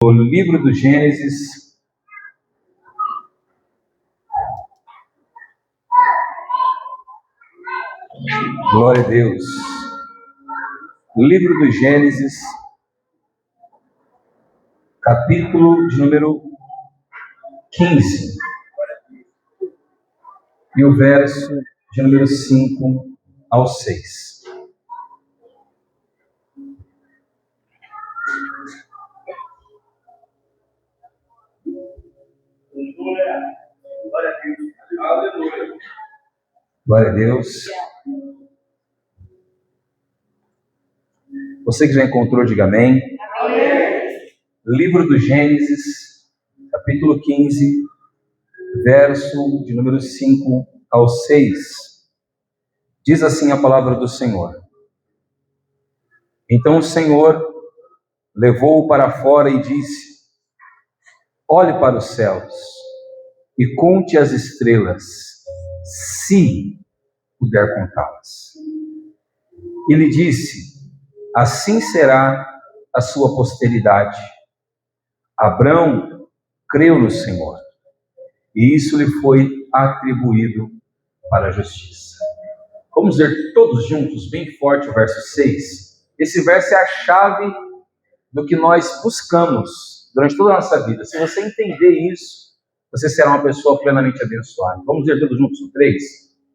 No livro do Gênesis, glória a Deus. No livro do Gênesis, capítulo de número 15, e o verso de número 5 ao 6. Glória a Deus. Você que já encontrou, diga amém. Amém. Livro do Gênesis, capítulo 15, verso de número 5 ao 6. Diz assim a palavra do Senhor. Então o Senhor levou-o para fora e disse: olhe para os céus e conte as estrelas, se puder contá-las. E lhe disse: assim será a sua posteridade. Abrão creu no Senhor, e isso lhe foi atribuído para a justiça. Vamos ler todos juntos, bem forte, o verso 6. Esse verso é a chave do que nós buscamos durante toda a nossa vida. Se você entender isso, você será uma pessoa plenamente abençoada. Vamos ler todos juntos no 3?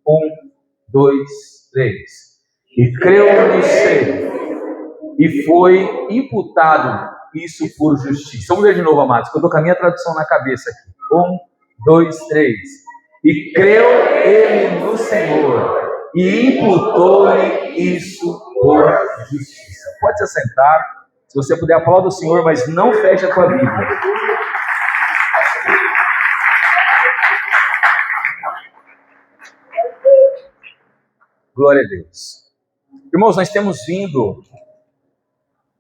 1, 2, 3. E creu no Senhor, e foi imputado isso por justiça. Vamos ler de novo, amados, que eu estou com a minha tradução na cabeça aqui. 1, 2, 3. E creu ele no Senhor, e imputou-lhe isso por justiça. Pode se assentar, se você puder, aplauda o Senhor, mas não feche a tua Bíblia. Glória a Deus. Irmãos, nós temos vindo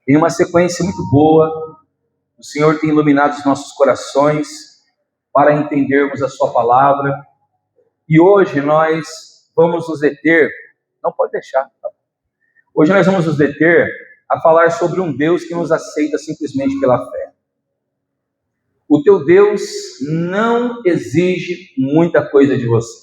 em uma sequência muito boa. O Senhor tem iluminado os nossos corações para entendermos a sua palavra. E hoje nós vamos nos deter, não pode deixar, tá? Hoje nós vamos nos deter a falar sobre um Deus que nos aceita simplesmente pela fé. O teu Deus não exige muita coisa de você.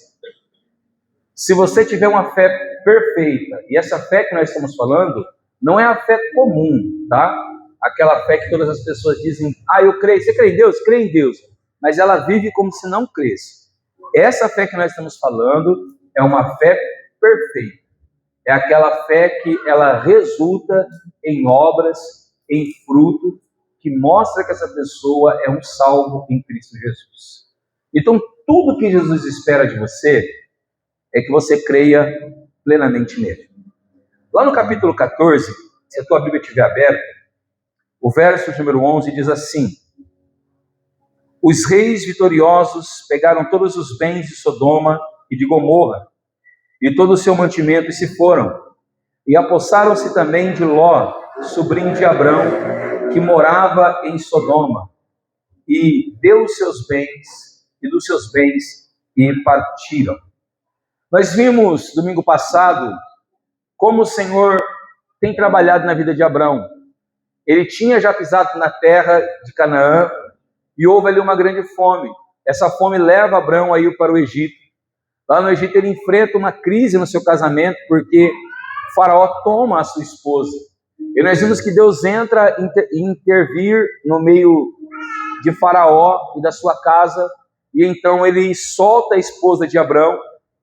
Se você tiver uma fé perfeita, e essa fé que nós estamos falando não é a fé comum, tá? Aquela fé que todas as pessoas dizem: eu creio. Você crê em Deus? Crê em Deus. Mas ela vive como se não cresce. Essa fé que nós estamos falando é uma fé perfeita. É aquela fé que ela resulta em obras, em fruto, que mostra que essa pessoa é um salvo em Cristo Jesus. Então, tudo que Jesus espera de você é que você creia plenamente nele. Lá no capítulo 14, se a tua Bíblia estiver aberta, o verso número 11 diz assim: os reis vitoriosos pegaram todos os bens de Sodoma e de Gomorra, e todo o seu mantimento, e se foram. E apossaram-se também de Ló, sobrinho de Abrão, que morava em Sodoma, e deu os seus bens, e dos seus bens, e partiram. Nós vimos domingo passado como o Senhor tem trabalhado na vida de Abrão. Ele tinha já pisado na terra de Canaã e houve ali uma grande fome. Essa fome leva Abrão a ir para o Egito. Lá no Egito ele enfrenta uma crise no seu casamento porque o faraó toma a sua esposa. E nós vimos que Deus entra e intervir no meio de Faraó e da sua casa, e então ele solta a esposa de Abrão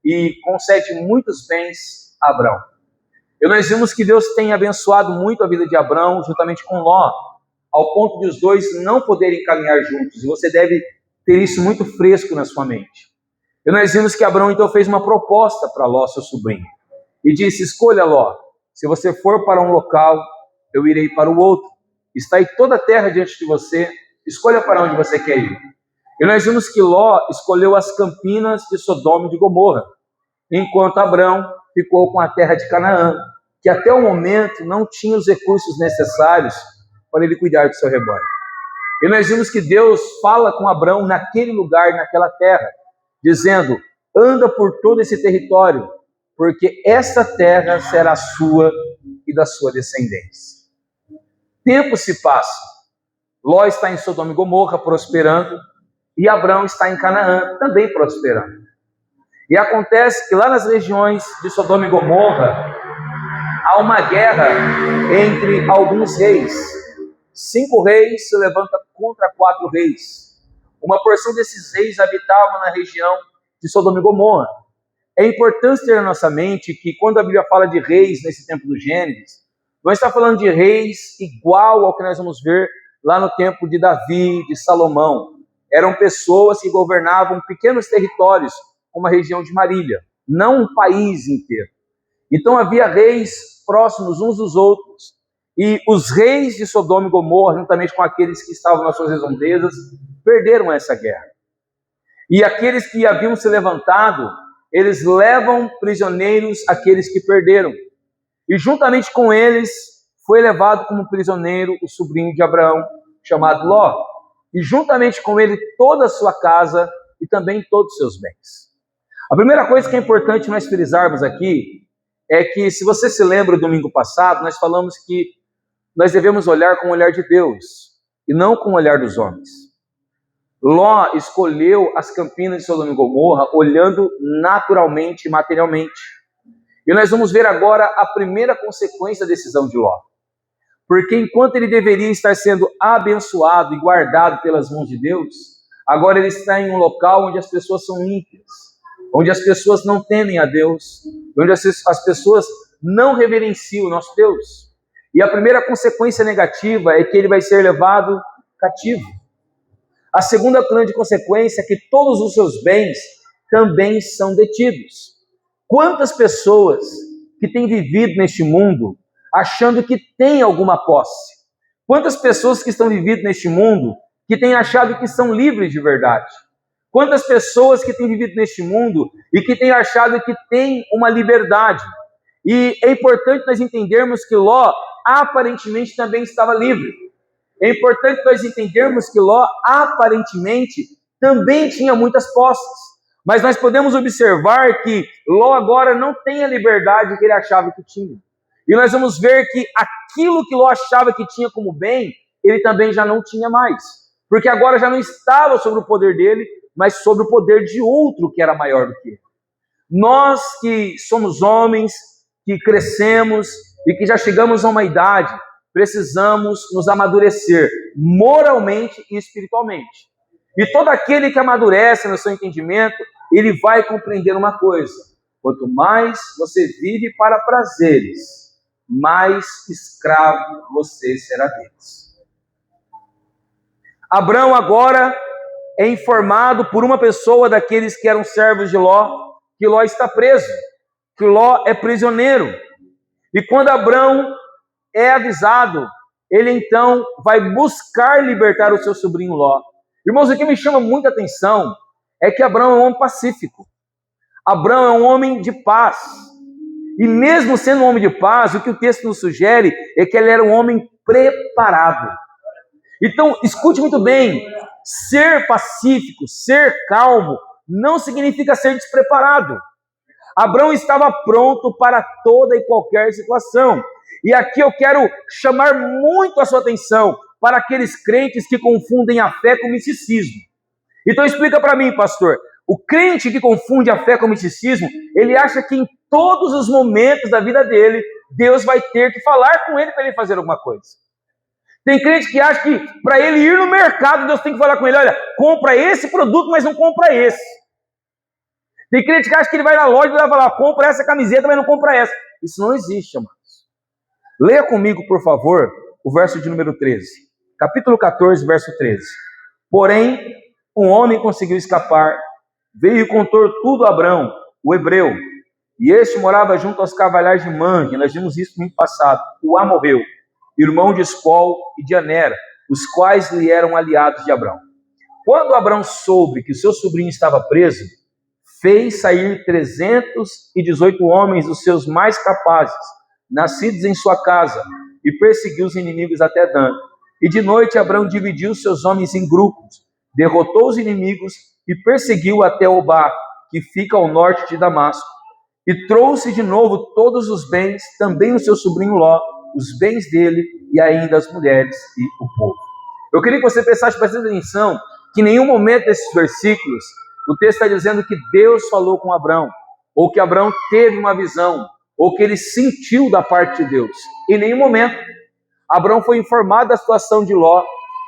e concede muitos bens a Abrão. E nós vimos que Deus tem abençoado muito a vida de Abrão, juntamente com Ló, ao ponto de os dois não poderem caminhar juntos. E você deve ter isso muito fresco na sua mente. E nós vimos que Abrão então fez uma proposta para Ló, seu sobrinho, e disse: escolha, Ló, se você for para um local, eu irei para o outro. Está aí toda a terra diante de você, escolha para onde você quer ir. E nós vimos que Ló escolheu as campinas de Sodoma e de Gomorra, enquanto Abrão ficou com a terra de Canaã, que até o momento não tinha os recursos necessários para ele cuidar do seu rebanho. E nós vimos que Deus fala com Abrão naquele lugar, naquela terra, dizendo: anda por todo esse território, porque essa terra será sua e da sua descendência. Tempo se passa. Ló está em Sodoma e Gomorra, prosperando, e Abrão está em Canaã, também prosperando. E acontece que lá nas regiões de Sodoma e Gomorra, há uma guerra entre alguns reis. 5 reis se levantam contra 4 reis. Uma porção desses reis habitavam na região de Sodoma e Gomorra. É importante ter na nossa mente que quando a Bíblia fala de reis nesse tempo do Gênesis, não está falando de reis igual ao que nós vamos ver lá no tempo de Davi, de Salomão. Eram pessoas que governavam pequenos territórios, como a região de Marília, não um país inteiro. Então havia reis próximos uns dos outros, e os reis de Sodoma e Gomorra, juntamente com aqueles que estavam nas suas redondezas, perderam essa guerra. E aqueles que haviam se levantado, eles levam prisioneiros aqueles que perderam. E juntamente com eles foi levado como prisioneiro o sobrinho de Abraão, chamado Ló. E juntamente com ele toda a sua casa e também todos os seus bens. A primeira coisa que é importante nós frisarmos aqui é que, se você se lembra do domingo passado, nós falamos que nós devemos olhar com o olhar de Deus e não com o olhar dos homens. Ló escolheu as campinas de Sodoma e Gomorra olhando naturalmente e materialmente. E nós vamos ver agora a primeira consequência da decisão de Ló. Porque enquanto ele deveria estar sendo abençoado e guardado pelas mãos de Deus, agora ele está em um local onde as pessoas são ímpias, onde as pessoas não temem a Deus, onde as pessoas não reverenciam o nosso Deus. E a primeira consequência negativa é que ele vai ser levado cativo. A segunda grande consequência é que todos os seus bens também são detidos. Quantas pessoas que têm vivido neste mundo achando que têm alguma posse? Quantas pessoas que estão vivendo neste mundo que têm achado que são livres de verdade? Quantas pessoas que têm vivido neste mundo e que têm achado que têm uma liberdade? E é importante nós entendermos que Ló aparentemente também estava livre. É importante nós entendermos que Ló aparentemente também tinha muitas posses. Mas nós podemos observar que Ló agora não tem a liberdade que ele achava que tinha. E nós vamos ver que aquilo que Ló achava que tinha como bem, ele também já não tinha mais. Porque agora já não estava sobre o poder dele, mas sobre o poder de outro que era maior do que ele. Nós que somos homens, que crescemos e que já chegamos a uma idade, precisamos nos amadurecer moralmente e espiritualmente. E todo aquele que amadurece no seu entendimento, ele vai compreender uma coisa: quanto mais você vive para prazeres, mais escravo você será deles. Abrão agora é informado por uma pessoa daqueles que eram servos de Ló, que Ló está preso, que Ló é prisioneiro. E quando Abrão é avisado, ele então vai buscar libertar o seu sobrinho Ló. Irmãos, o que me chama muita atenção é que Abrão é um homem pacífico. Abrão é um homem de paz. E mesmo sendo um homem de paz, o que o texto nos sugere é que ele era um homem preparado. Então, escute muito bem, ser pacífico, ser calmo, não significa ser despreparado. Abrão estava pronto para toda e qualquer situação. E aqui eu quero chamar muito a sua atenção para aqueles crentes que confundem a fé com misticismo. Então explica para mim, pastor, o crente que confunde a fé com misticismo, ele acha que em todos os momentos da vida dele, Deus vai ter que falar com ele para ele fazer alguma coisa. Tem crente que acha que para ele ir no mercado, Deus tem que falar com ele: olha, compra esse produto, mas não compra esse. Tem crente que acha que ele vai na loja e vai falar: compra essa camiseta, mas não compra essa. Isso não existe, amados. Leia comigo, por favor, o verso de número 13. Capítulo 14, verso 13. Porém, um homem conseguiu escapar, veio e contou tudo a Abrão, o hebreu, e este morava junto aos carvalhais de Manre. Nós vimos isso no ano passado. O Amorreu, irmão de Escol e de Anera, os quais lhe eram aliados de Abrão. Quando Abrão soube que o seu sobrinho estava preso, fez sair 318 homens, os seus mais capazes, nascidos em sua casa, e perseguiu os inimigos até Dan. E de noite Abrão dividiu seus homens em grupos, derrotou os inimigos e perseguiu até Obá, que fica ao norte de Damasco. E trouxe de novo todos os bens, também o seu sobrinho Ló, os bens dele e ainda as mulheres e o povo. Eu queria que você prestasse bastante atenção que em nenhum momento desses versículos o texto está dizendo que Deus falou com Abrão, ou que Abrão teve uma visão, ou que ele sentiu da parte de Deus. Em nenhum momento. Abrão foi informado da situação de Ló,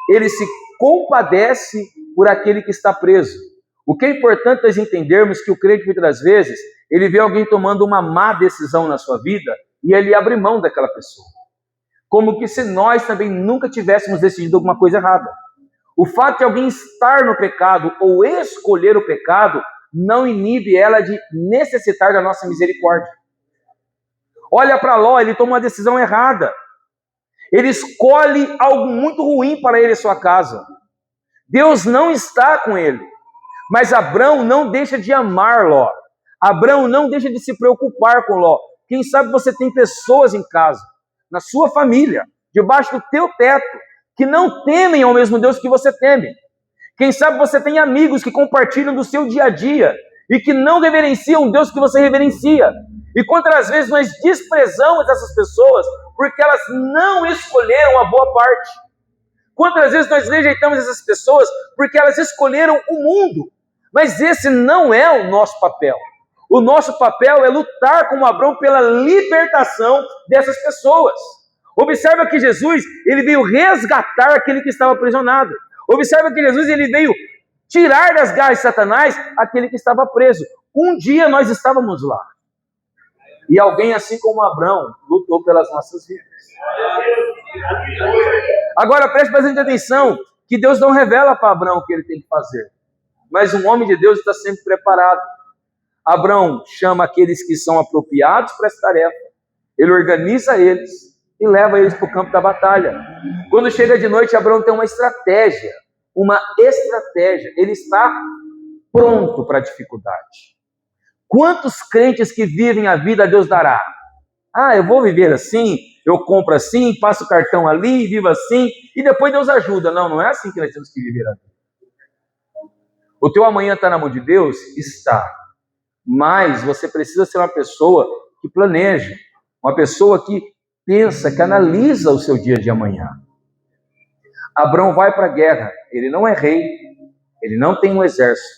ele se compadece por aquele que está preso. O que é importante nós entendermos que o crente, muitas das vezes, ele vê alguém tomando uma má decisão na sua vida e ele abre mão daquela pessoa. Como que se nós também nunca tivéssemos decidido alguma coisa errada. O fato de alguém estar no pecado ou escolher o pecado não inibe ela de necessitar da nossa misericórdia. Olha para Ló, ele toma uma decisão errada. Ele escolhe algo muito ruim para ele e sua casa. Deus não está com ele. Mas Abrão não deixa de amar Ló. Abrão não deixa de se preocupar com Ló. Quem sabe você tem pessoas em casa, na sua família, debaixo do teu teto, que não temem ao mesmo Deus que você teme. Quem sabe você tem amigos que compartilham do seu dia a dia e que não reverenciam o Deus que você reverencia. E quantas vezes nós desprezamos essas pessoas porque elas não escolheram a boa parte. Quantas vezes nós rejeitamos essas pessoas porque elas escolheram o mundo. Mas esse não é o nosso papel. O nosso papel é lutar como Abrão pela libertação dessas pessoas. Observa que Jesus, ele veio resgatar aquele que estava aprisionado. Observa que Jesus, ele veio tirar das garras de Satanás aquele que estava preso. Um dia nós estávamos lá. E alguém, assim como Abrão, lutou pelas nossas vidas. Agora preste bastante atenção, que Deus não revela para Abrão o que ele tem que fazer. Mas um homem de Deus está sempre preparado. Abrão chama aqueles que são apropriados para essa tarefa. Ele organiza eles e leva eles para o campo da batalha. Quando chega de noite, Abrão tem uma estratégia. Ele está pronto para a dificuldade. Quantos crentes que vivem a vida Deus dará? Eu vou viver assim, eu compro assim, passo o cartão ali, vivo assim, e depois Deus ajuda. Não é assim que nós temos que viver a vida. O teu amanhã está na mão de Deus? Está. Mas você precisa ser uma pessoa que planeja, uma pessoa que pensa, que analisa o seu dia de amanhã. Abrão vai para a guerra, ele não é rei, ele não tem um exército,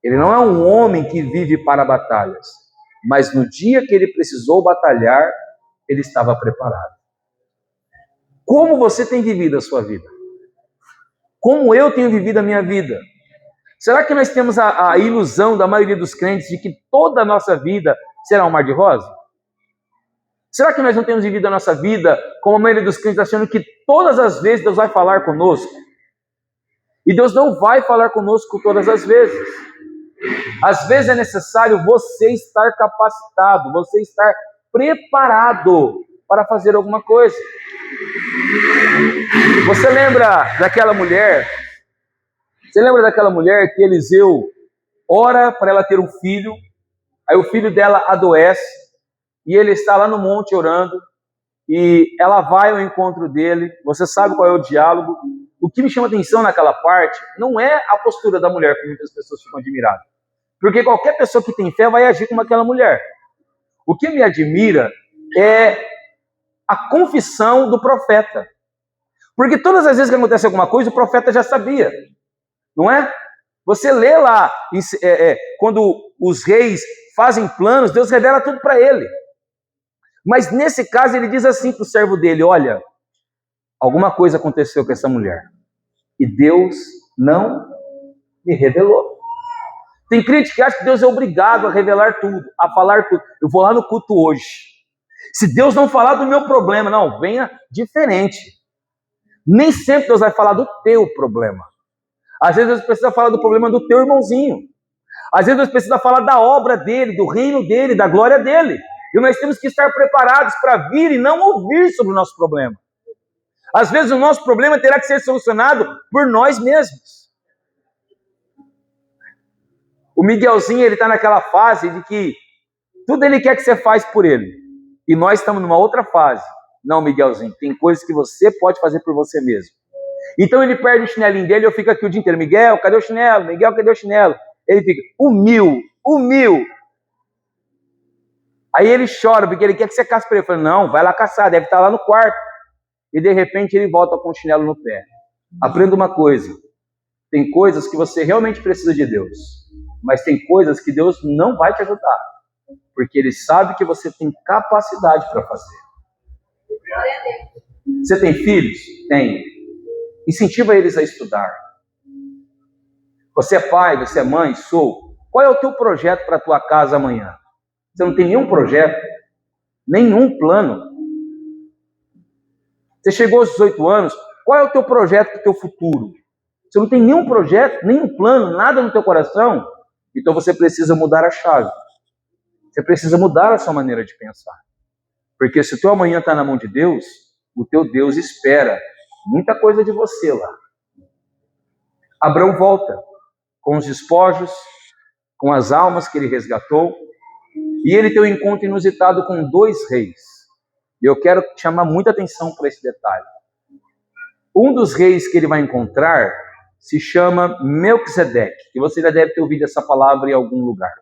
ele não é um homem que vive para batalhas, mas no dia que ele precisou batalhar, ele estava preparado. Como você tem vivido a sua vida? Como eu tenho vivido a minha vida? Será que nós temos a ilusão da maioria dos crentes de que toda a nossa vida será um mar de rosa? Será que nós não temos vivido a nossa vida como a maioria dos crentes achando que todas as vezes Deus vai falar conosco? E Deus não vai falar conosco todas as vezes. Às vezes é necessário você estar capacitado, você estar preparado para fazer alguma coisa. Você lembra daquela mulher? Você lembra daquela mulher que Eliseu ora para ela ter um filho, aí o filho dela adoece, e ele está lá no monte orando, e ela vai ao encontro dele. Você sabe qual é o diálogo. O que me chama atenção naquela parte não é a postura da mulher, que muitas pessoas ficam admiradas. Porque qualquer pessoa que tem fé vai agir como aquela mulher. O que me admira é a confissão do profeta. Porque todas as vezes que acontece alguma coisa, o profeta já sabia. Não é? Você lê lá, quando os reis fazem planos, Deus revela tudo para ele. Mas nesse caso ele diz assim para o servo dele: olha, alguma coisa aconteceu com essa mulher e Deus não me revelou. Tem crente que acha que Deus é obrigado a revelar tudo, a falar tudo. Eu vou lá no culto hoje. Se Deus não falar do meu problema, não, venha diferente. Nem sempre Deus vai falar do teu problema. Às vezes Deus precisa falar do problema do teu irmãozinho. Às vezes Deus precisa falar da obra dele, do reino dele, da glória dele. E nós temos que estar preparados para vir e não ouvir sobre o nosso problema. Às vezes o nosso problema terá que ser solucionado por nós mesmos. O Miguelzinho, ele está naquela fase de que tudo ele quer que você faz por ele. E nós estamos numa outra fase. Não, Miguelzinho, tem coisas que você pode fazer por você mesmo. Então ele perde o chinelinho dele, eu fico aqui o dia inteiro: Miguel, cadê o chinelo? Miguel, cadê o chinelo? Ele fica: humil. Aí ele chora, porque ele quer que você caça para ele. Eu falo: não, vai lá caçar, deve estar lá no quarto. E de repente ele volta com o chinelo no pé. Aprenda uma coisa: tem coisas que você realmente precisa de Deus, mas tem coisas que Deus não vai te ajudar, porque Ele sabe que você tem capacidade para fazer. Você tem filhos? Tem. Incentiva eles a estudar. Você é pai, você é mãe? Sou. Qual é o teu projeto para a tua casa amanhã? Você não tem nenhum projeto, nenhum plano. Você chegou aos 18 anos, qual é o teu projeto para o teu futuro? Você não tem nenhum projeto, nenhum plano, nada no teu coração? Então você precisa mudar a chave. Você precisa mudar a sua maneira de pensar. Porque se o teu amanhã está na mão de Deus, o teu Deus espera muita coisa de você lá. Abraão volta com os despojos, com as almas que ele resgatou, e ele tem um encontro inusitado com 2 reis. E eu quero chamar muita atenção para esse detalhe. Um dos reis que ele vai encontrar se chama Melquisedeque, que você já deve ter ouvido essa palavra em algum lugar.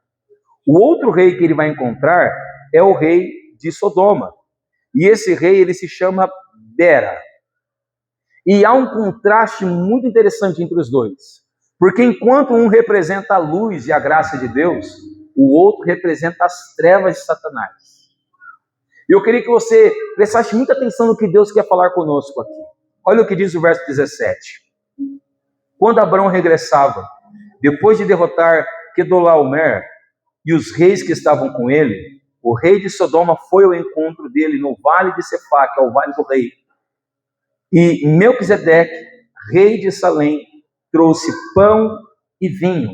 O outro rei que ele vai encontrar é o rei de Sodoma. E esse rei, ele se chama Bera. E há um contraste muito interessante entre os dois. Porque enquanto um representa a luz e a graça de Deus, o outro representa as trevas de Satanás. E eu queria que você prestasse muita atenção no que Deus quer falar conosco aqui. Olha o que diz o verso 17. Quando Abraão regressava, depois de derrotar Quedorlaomer e os reis que estavam com ele, o rei de Sodoma foi ao encontro dele no vale de Cefá, que é o vale do rei. E Melquisedeque, rei de Salém, trouxe pão e vinho.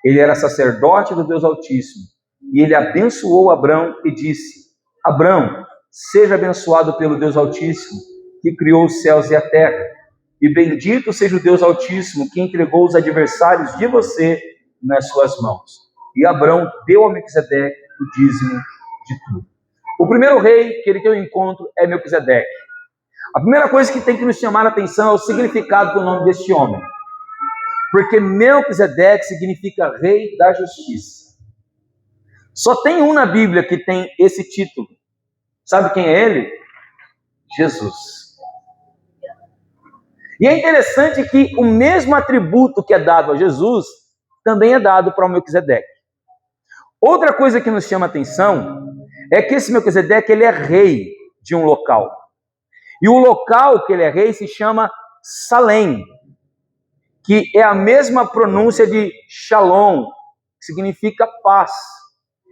Ele era sacerdote do Deus Altíssimo. E ele abençoou Abraão e disse: Abraão, seja abençoado pelo Deus Altíssimo, que criou os céus e a terra. E bendito seja o Deus Altíssimo, que entregou os adversários de você nas suas mãos. E Abraão deu a Melquisedeque o dízimo de tudo. O primeiro rei que ele tem um encontro é Melquisedeque. A primeira coisa que tem que nos chamar a atenção é o significado do nome deste homem. Porque Melquisedeque significa rei da justiça. Só tem um na Bíblia que tem esse título. Sabe quem é ele? Jesus. E é interessante que o mesmo atributo que é dado a Jesus também é dado para o Melquisedeque. Outra coisa que nos chama a atenção é que esse Melquisedeque, ele é rei de um local. E o local que ele é rei se chama Salém, que é a mesma pronúncia de Shalom, que significa paz.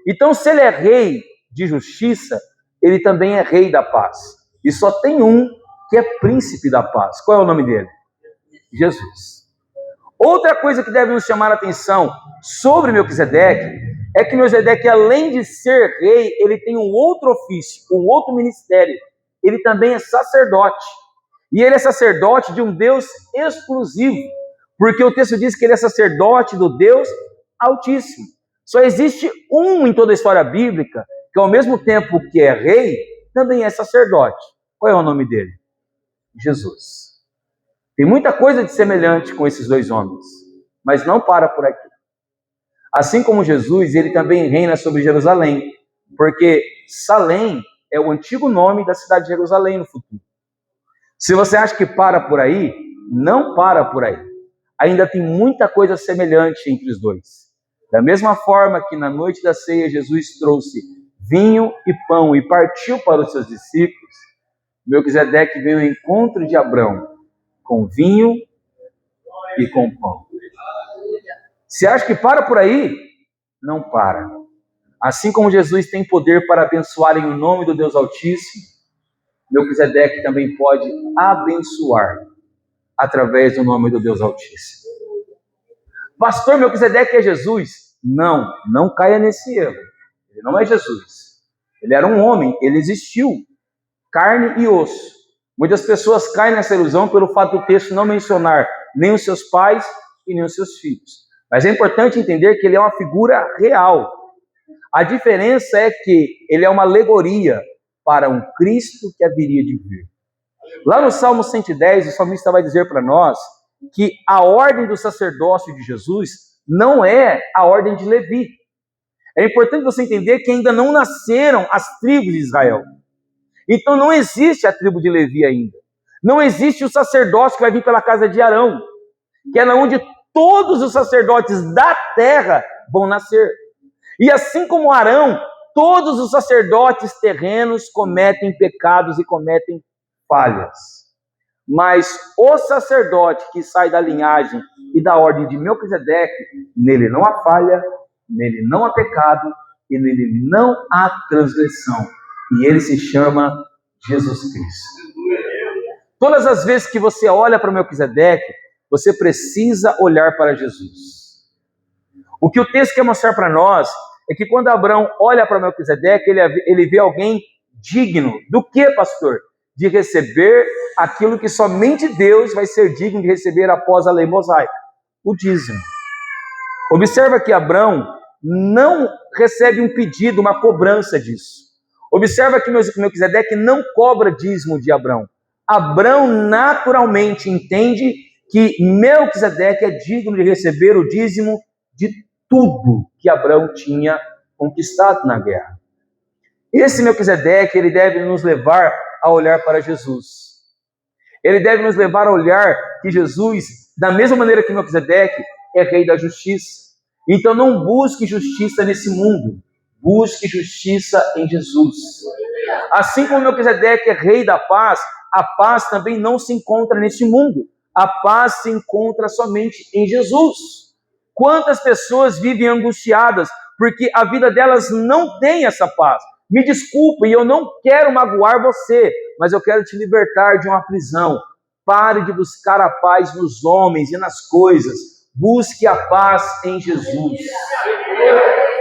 Então, se ele é rei de justiça, ele também é rei da paz. E só tem um que é príncipe da paz. Qual é o nome dele? Jesus. Outra coisa que deve nos chamar a atenção sobre Melquisedeque é que Melquisedeque, além de ser rei, ele tem um outro ofício, um outro ministério. Ele também é sacerdote. E ele é sacerdote de um Deus exclusivo, porque o texto diz que ele é sacerdote do Deus Altíssimo. Só existe um em toda a história bíblica que, ao mesmo tempo que é rei, também é sacerdote. Qual é o nome dele? Jesus. Tem muita coisa de semelhante com esses dois homens, mas não para por aqui. Assim como Jesus, ele também reina sobre Jerusalém, porque Salém é o antigo nome da cidade de Jerusalém no futuro. Se você acha que para por aí, não para por aí. Ainda tem muita coisa semelhante entre os dois. Da mesma forma que na noite da ceia Jesus trouxe vinho e pão e partiu para os seus discípulos, Melquisedeque veio ao encontro de Abraão com vinho e com pão. Se acha que para por aí, não para. Assim como Jesus tem poder para abençoar em nome do Deus Altíssimo, Melquisedeque também pode abençoar através do nome do Deus Altíssimo. Pastor, Melquisedeque é Jesus? Não, não caia nesse erro. Ele não é Jesus. Ele era um homem, ele existiu, carne e osso. Muitas pessoas caem nessa ilusão pelo fato do texto não mencionar nem os seus pais e nem os seus filhos. Mas é importante entender que ele é uma figura real. A diferença é que ele é uma alegoria para um Cristo que haveria de vir. Lá no Salmo 110, o salmista vai dizer para nós que a ordem do sacerdócio de Jesus não é a ordem de Levi. É importante você entender que ainda não nasceram as tribos de Israel. Então não existe a tribo de Levi ainda. Não existe o sacerdócio que vai vir pela casa de Arão, que é onde todos os sacerdotes da terra vão nascer. E assim como Arão, todos os sacerdotes terrenos cometem pecados e cometem falhas. Mas o sacerdote que sai da linhagem e da ordem de Melquisedeque, nele não há falha, nele não há pecado e nele não há transgressão. E ele se chama Jesus Cristo. Todas as vezes que você olha para Melquisedeque, você precisa olhar para Jesus. O que o texto quer mostrar para nós é que quando Abraão olha para Melquisedeque, ele vê alguém digno. Do que, pastor? De receber aquilo que somente Deus vai ser digno de receber após a lei mosaica, o dízimo. Observa que Abraão não recebe um pedido, uma cobrança disso. Observa que Melquisedeque não cobra dízimo de Abraão. Abraão naturalmente entende que Melquisedeque é digno de receber o dízimo de tudo que Abraão tinha conquistado na guerra. Esse Melquisedeque, ele deve nos levar a olhar para Jesus. Ele deve nos levar a olhar que Jesus, da mesma maneira que Melquisedeque, é rei da justiça. Então não busque justiça nesse mundo, busque justiça em Jesus. Assim como Melquisedeque é rei da paz, a paz também não se encontra neste mundo. A paz se encontra somente em Jesus. Quantas pessoas vivem angustiadas porque a vida delas não tem essa paz? Me desculpe, eu não quero magoar você, mas eu quero te libertar de uma prisão. Pare de buscar a paz nos homens e nas coisas. Busque a paz em Jesus.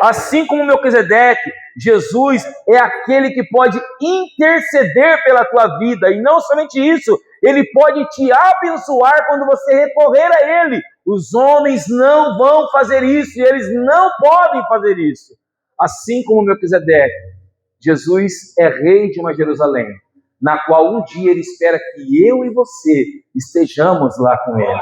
Assim como Melquisedeque, Jesus é aquele que pode interceder pela tua vida. E não somente isso, ele pode te abençoar quando você recorrer a ele. Os homens não vão fazer isso e eles não podem fazer isso. Assim como Melquisedeque, Jesus é rei de uma Jerusalém, na qual um dia ele espera que eu e você estejamos lá com ele.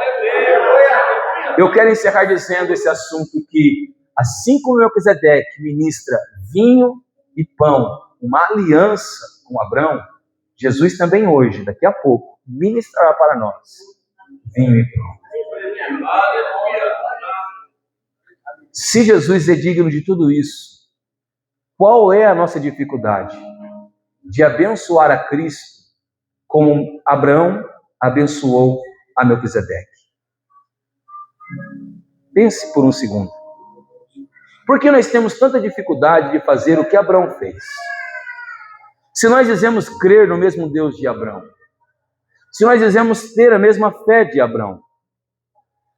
Eu quero encerrar dizendo esse assunto que, assim como Melquisedeque ministra vinho e pão, uma aliança com Abraão, Jesus também hoje, daqui a pouco, ministrará para nós vinho e pão. Se Jesus é digno de tudo isso, qual é a nossa dificuldade? De abençoar a Cristo como Abraão abençoou a Melquisedeque. Pense por um segundo. Por que nós temos tanta dificuldade de fazer o que Abraão fez? Se nós dizemos crer no mesmo Deus de Abraão, se nós dizemos ter a mesma fé de Abraão,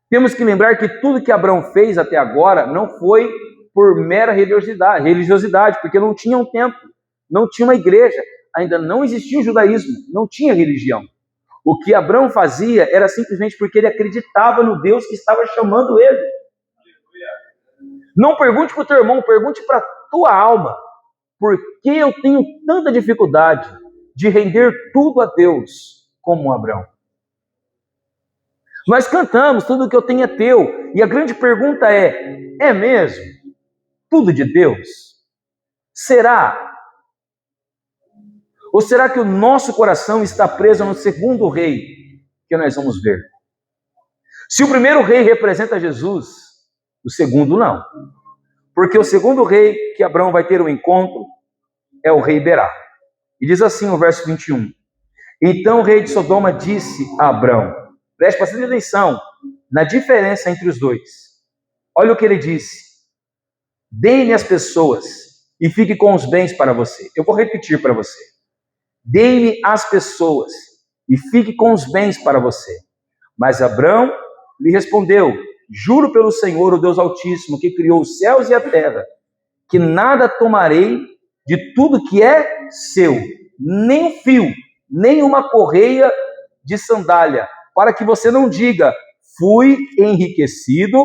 temos que lembrar que tudo que Abraão fez até agora não foi por mera religiosidade, porque não tinha um templo, não tinha uma igreja, ainda não existia o judaísmo, não tinha religião. O que Abraão fazia era simplesmente porque ele acreditava no Deus que estava chamando ele. Não pergunte para o teu irmão, pergunte para a tua alma. Por que eu tenho tanta dificuldade de render tudo a Deus como Abraão? Nós cantamos, tudo que eu tenho é teu. E a grande pergunta é mesmo? Tudo de Deus? Será? Ou será que o nosso coração está preso no segundo rei que nós vamos ver? Se o primeiro rei representa Jesus, o segundo não. Porque o segundo rei que Abraão vai ter um encontro é o rei Berá. E diz assim o verso 21. Então o rei de Sodoma disse a Abraão, preste bastante atenção na diferença entre os dois. Olha o que ele disse. Dê-me as pessoas e fique com os bens para você. Eu vou repetir para você. Dê-me as pessoas e fique com os bens para você. Mas Abraão lhe respondeu, juro pelo Senhor, o Deus Altíssimo, que criou os céus e a terra, que nada tomarei de tudo que é seu, nem um fio, nem uma correia de sandália, para que você não diga, fui enriquecido,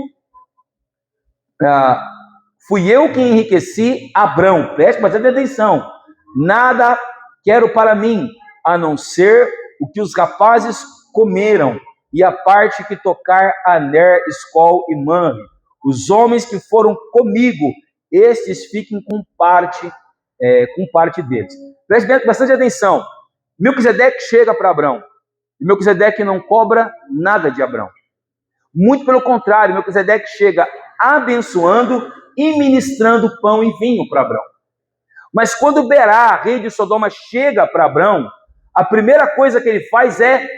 fui eu que enriqueci Abraão. Preste bastante atenção. Nada quero para mim, a não ser o que os rapazes comeram, e a parte que tocar a Ner, Escol e Manre. Os homens que foram comigo, estes fiquem com parte deles. Preste bastante atenção. Melquisedeque chega para Abraão E Melquisedeque não cobra nada de Abrão. Muito pelo contrário, Melquisedeque chega abençoando e ministrando pão e vinho para Abrão. Mas quando Berá, rei de Sodoma, chega para Abrão, a primeira coisa que ele faz é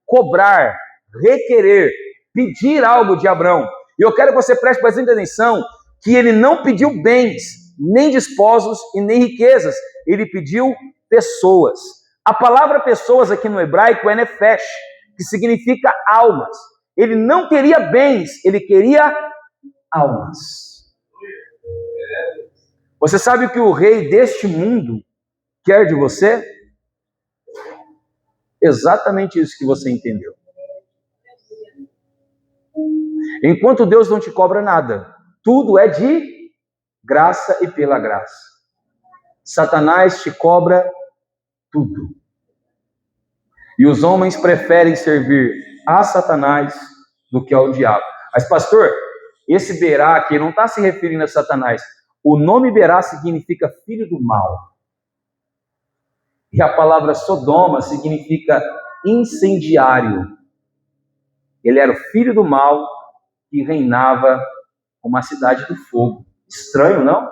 cobrar, requerer, pedir algo de Abrão. E eu quero que você preste bastante atenção que ele não pediu bens, nem desposos e nem riquezas. Ele pediu pessoas. A palavra pessoas aqui no hebraico é nefesh, que significa almas. Ele não queria bens, ele queria almas. Você sabe o que o rei deste mundo quer de você? Exatamente isso que você entendeu. Enquanto Deus não te cobra nada, tudo é de graça e pela graça. Satanás te cobra tudo. E os homens preferem servir a Satanás do que ao diabo. Mas pastor, esse Berá aqui não está se referindo a Satanás. O nome Berá significa filho do mal. E a palavra Sodoma significa incendiário. Ele era o filho do mal que reinava uma cidade do fogo. Estranho, não?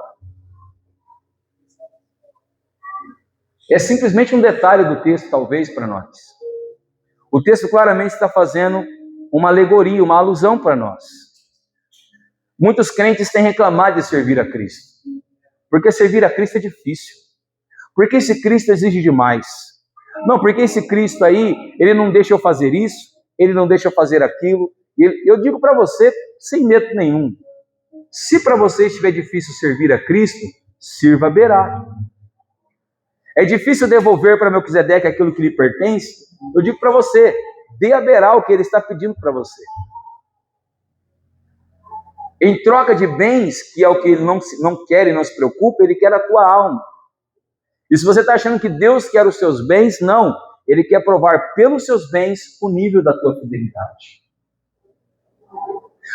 É simplesmente um detalhe do texto, talvez, para nós. O texto claramente está fazendo uma alegoria, uma alusão para nós. Muitos crentes têm reclamado de servir a Cristo. Porque servir a Cristo é difícil. Porque esse Cristo exige demais. Não, porque esse Cristo aí, ele não deixa eu fazer isso, ele não deixa eu fazer aquilo. Eu digo para você, sem medo nenhum, se para você estiver difícil servir a Cristo, sirva a Berá. É difícil devolver para Melquisedeque aquilo que lhe pertence? Eu digo para você, dê a Berá o que ele está pedindo para você. Em troca de bens, que é o que ele não quer e não se preocupa, ele quer a tua alma. E se você está achando que Deus quer os seus bens, não. Ele quer provar pelos seus bens o nível da tua fidelidade.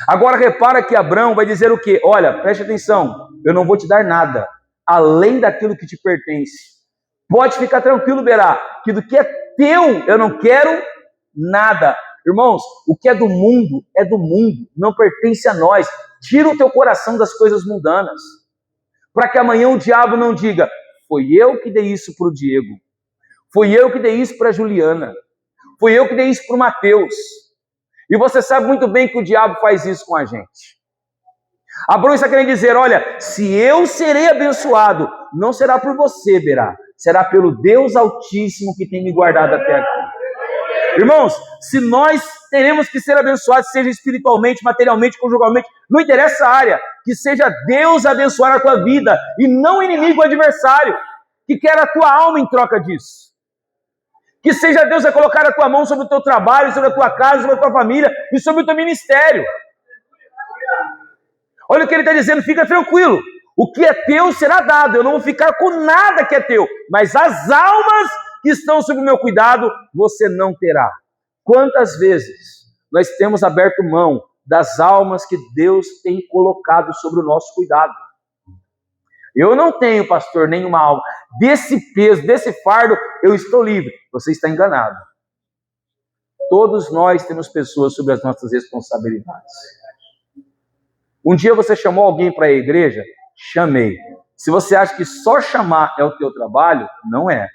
Agora repara que Abrão vai dizer o quê? Olha, preste atenção, eu não vou te dar nada, além daquilo que te pertence. Pode ficar tranquilo, Berá, que do que é teu eu não quero nada. Irmãos, o que é do mundo, não pertence a nós. Tira o teu coração das coisas mundanas, para que amanhã o diabo não diga, foi eu que dei isso para o Diego, foi eu que dei isso para a Juliana, foi eu que dei isso para o Mateus. E você sabe muito bem que o diabo faz isso com a gente. Abrão está querendo dizer, olha, se eu serei abençoado, não será por você, Berá, será pelo Deus Altíssimo que tem me guardado até aqui. Irmãos, se nós teremos que ser abençoados, seja espiritualmente, materialmente, conjugalmente, não interessa a área, que seja Deus abençoar a tua vida e não o inimigo, o adversário, que quer a tua alma em troca disso. Que seja Deus a colocar a tua mão sobre o teu trabalho, sobre a tua casa, sobre a tua família e sobre o teu ministério. Olha o que ele está dizendo, fica tranquilo. O que é teu será dado, eu não vou ficar com nada que é teu, mas as almas que estão sob o meu cuidado, você não terá. Quantas vezes nós temos aberto mão das almas que Deus tem colocado sobre o nosso cuidado? Eu não tenho, pastor, nenhuma alma. Desse peso, desse fardo, eu estou livre. Você está enganado. Todos nós temos pessoas sobre as nossas responsabilidades. Um dia você chamou alguém para a igreja? Chamei. Se você acha que só chamar é o teu trabalho, não é.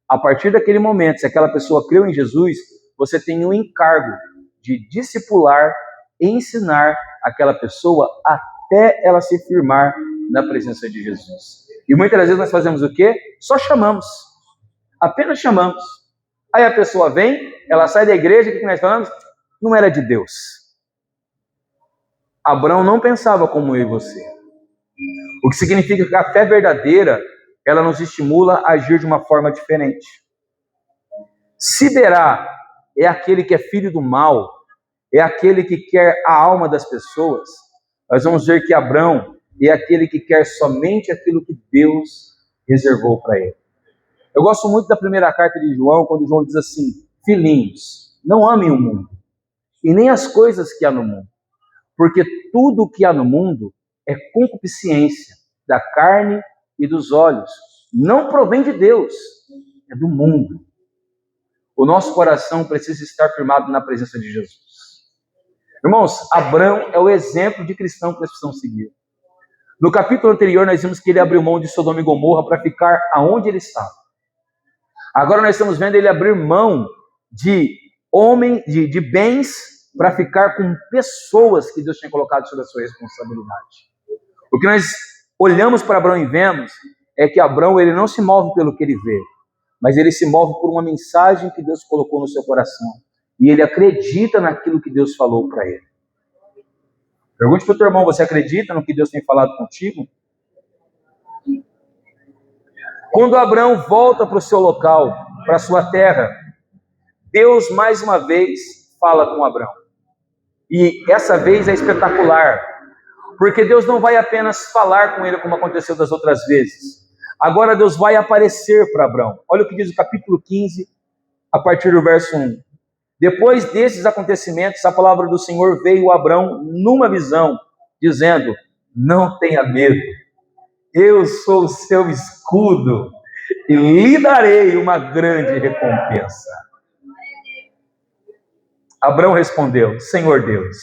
A partir daquele momento, se aquela pessoa creu em Jesus, você tem um encargo de discipular e ensinar aquela pessoa até ela se firmar na presença de Jesus. E muitas vezes nós fazemos o quê? Só chamamos. Apenas chamamos. Aí a pessoa vem, ela sai da igreja, o que nós falamos? Não era de Deus. Abrão não pensava como eu e você. O que significa que a fé verdadeira, ela nos estimula a agir de uma forma diferente. Se Berá é aquele que é filho do mal, é aquele que quer a alma das pessoas, nós vamos ver que Abrão é aquele que quer somente aquilo que Deus reservou para ele. Eu gosto muito da primeira carta de João, quando João diz assim, filhinhos, não amem o mundo, e nem as coisas que há no mundo, porque tudo o que há no mundo é concupiscência da carne e dos olhos, não provém de Deus, é do mundo. O nosso coração precisa estar firmado na presença de Jesus. Irmãos, Abrão é o exemplo de cristão que nós precisamos seguir. No capítulo anterior, nós vimos que ele abriu mão de Sodoma e Gomorra para ficar aonde ele estava. Agora nós estamos vendo ele abrir mão de bens para ficar com pessoas que Deus tinha colocado sob a sua responsabilidade. O que nós olhamos para Abrão e vemos é que Abrão ele não se move pelo que ele vê, mas ele se move por uma mensagem que Deus colocou no seu coração. E ele acredita naquilo que Deus falou para ele. Pergunte para o teu irmão, você acredita no que Deus tem falado contigo? Quando Abrão volta para o seu local, para a sua terra, Deus mais uma vez fala com Abrão. E essa vez é espetacular, porque Deus não vai apenas falar com ele como aconteceu das outras vezes. Agora Deus vai aparecer para Abrão. Olha o que diz o capítulo 15, a partir do verso 1. Depois desses acontecimentos, a palavra do Senhor veio a Abrão numa visão, dizendo: não tenha medo, eu sou o seu escudo e lhe darei uma grande recompensa. Abrão respondeu: Senhor Deus,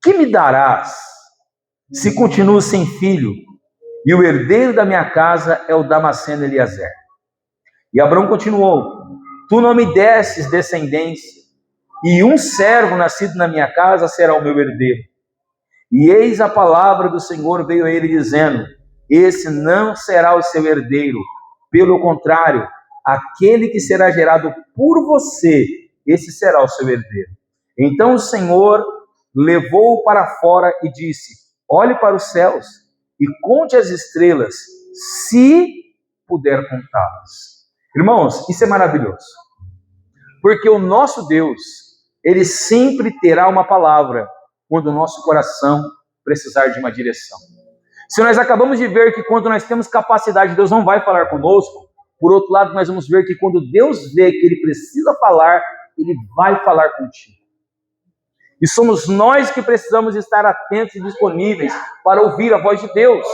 que me darás se continuo sem filho e o herdeiro da minha casa é o Damasceno Eliezer? E Abrão continuou: tu não me desses descendência, e um servo nascido na minha casa será o meu herdeiro. E eis a palavra do Senhor veio a ele dizendo: esse não será o seu herdeiro, pelo contrário, aquele que será gerado por você, esse será o seu herdeiro. Então o Senhor levou-o para fora e disse: olhe para os céus e conte as estrelas, se puder contá-las. Irmãos, isso é maravilhoso, porque o nosso Deus, ele sempre terá uma palavra quando o nosso coração precisar de uma direção. Se nós acabamos de ver que quando nós temos capacidade, Deus não vai falar conosco, por outro lado, nós vamos ver que quando Deus vê que ele precisa falar, ele vai falar contigo. E somos nós que precisamos estar atentos e disponíveis para ouvir a voz de Deus.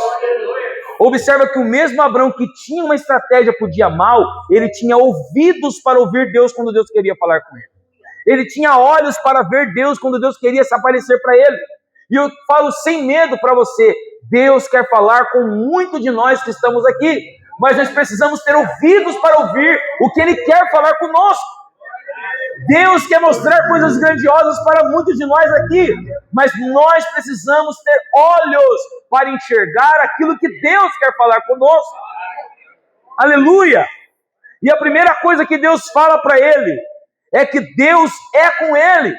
Observa que o mesmo Abrão que tinha uma estratégia para o dia mau, ele tinha ouvidos para ouvir Deus quando Deus queria falar com ele. Ele tinha olhos para ver Deus quando Deus queria se aparecer para ele. E eu falo sem medo para você, Deus quer falar com muito de nós que estamos aqui, mas nós precisamos ter ouvidos para ouvir o que Ele quer falar conosco. Deus quer mostrar coisas grandiosas para muitos de nós aqui, mas nós precisamos ter olhos para enxergar aquilo que Deus quer falar conosco. Aleluia! E a primeira coisa que Deus fala para ele é que Deus é com ele.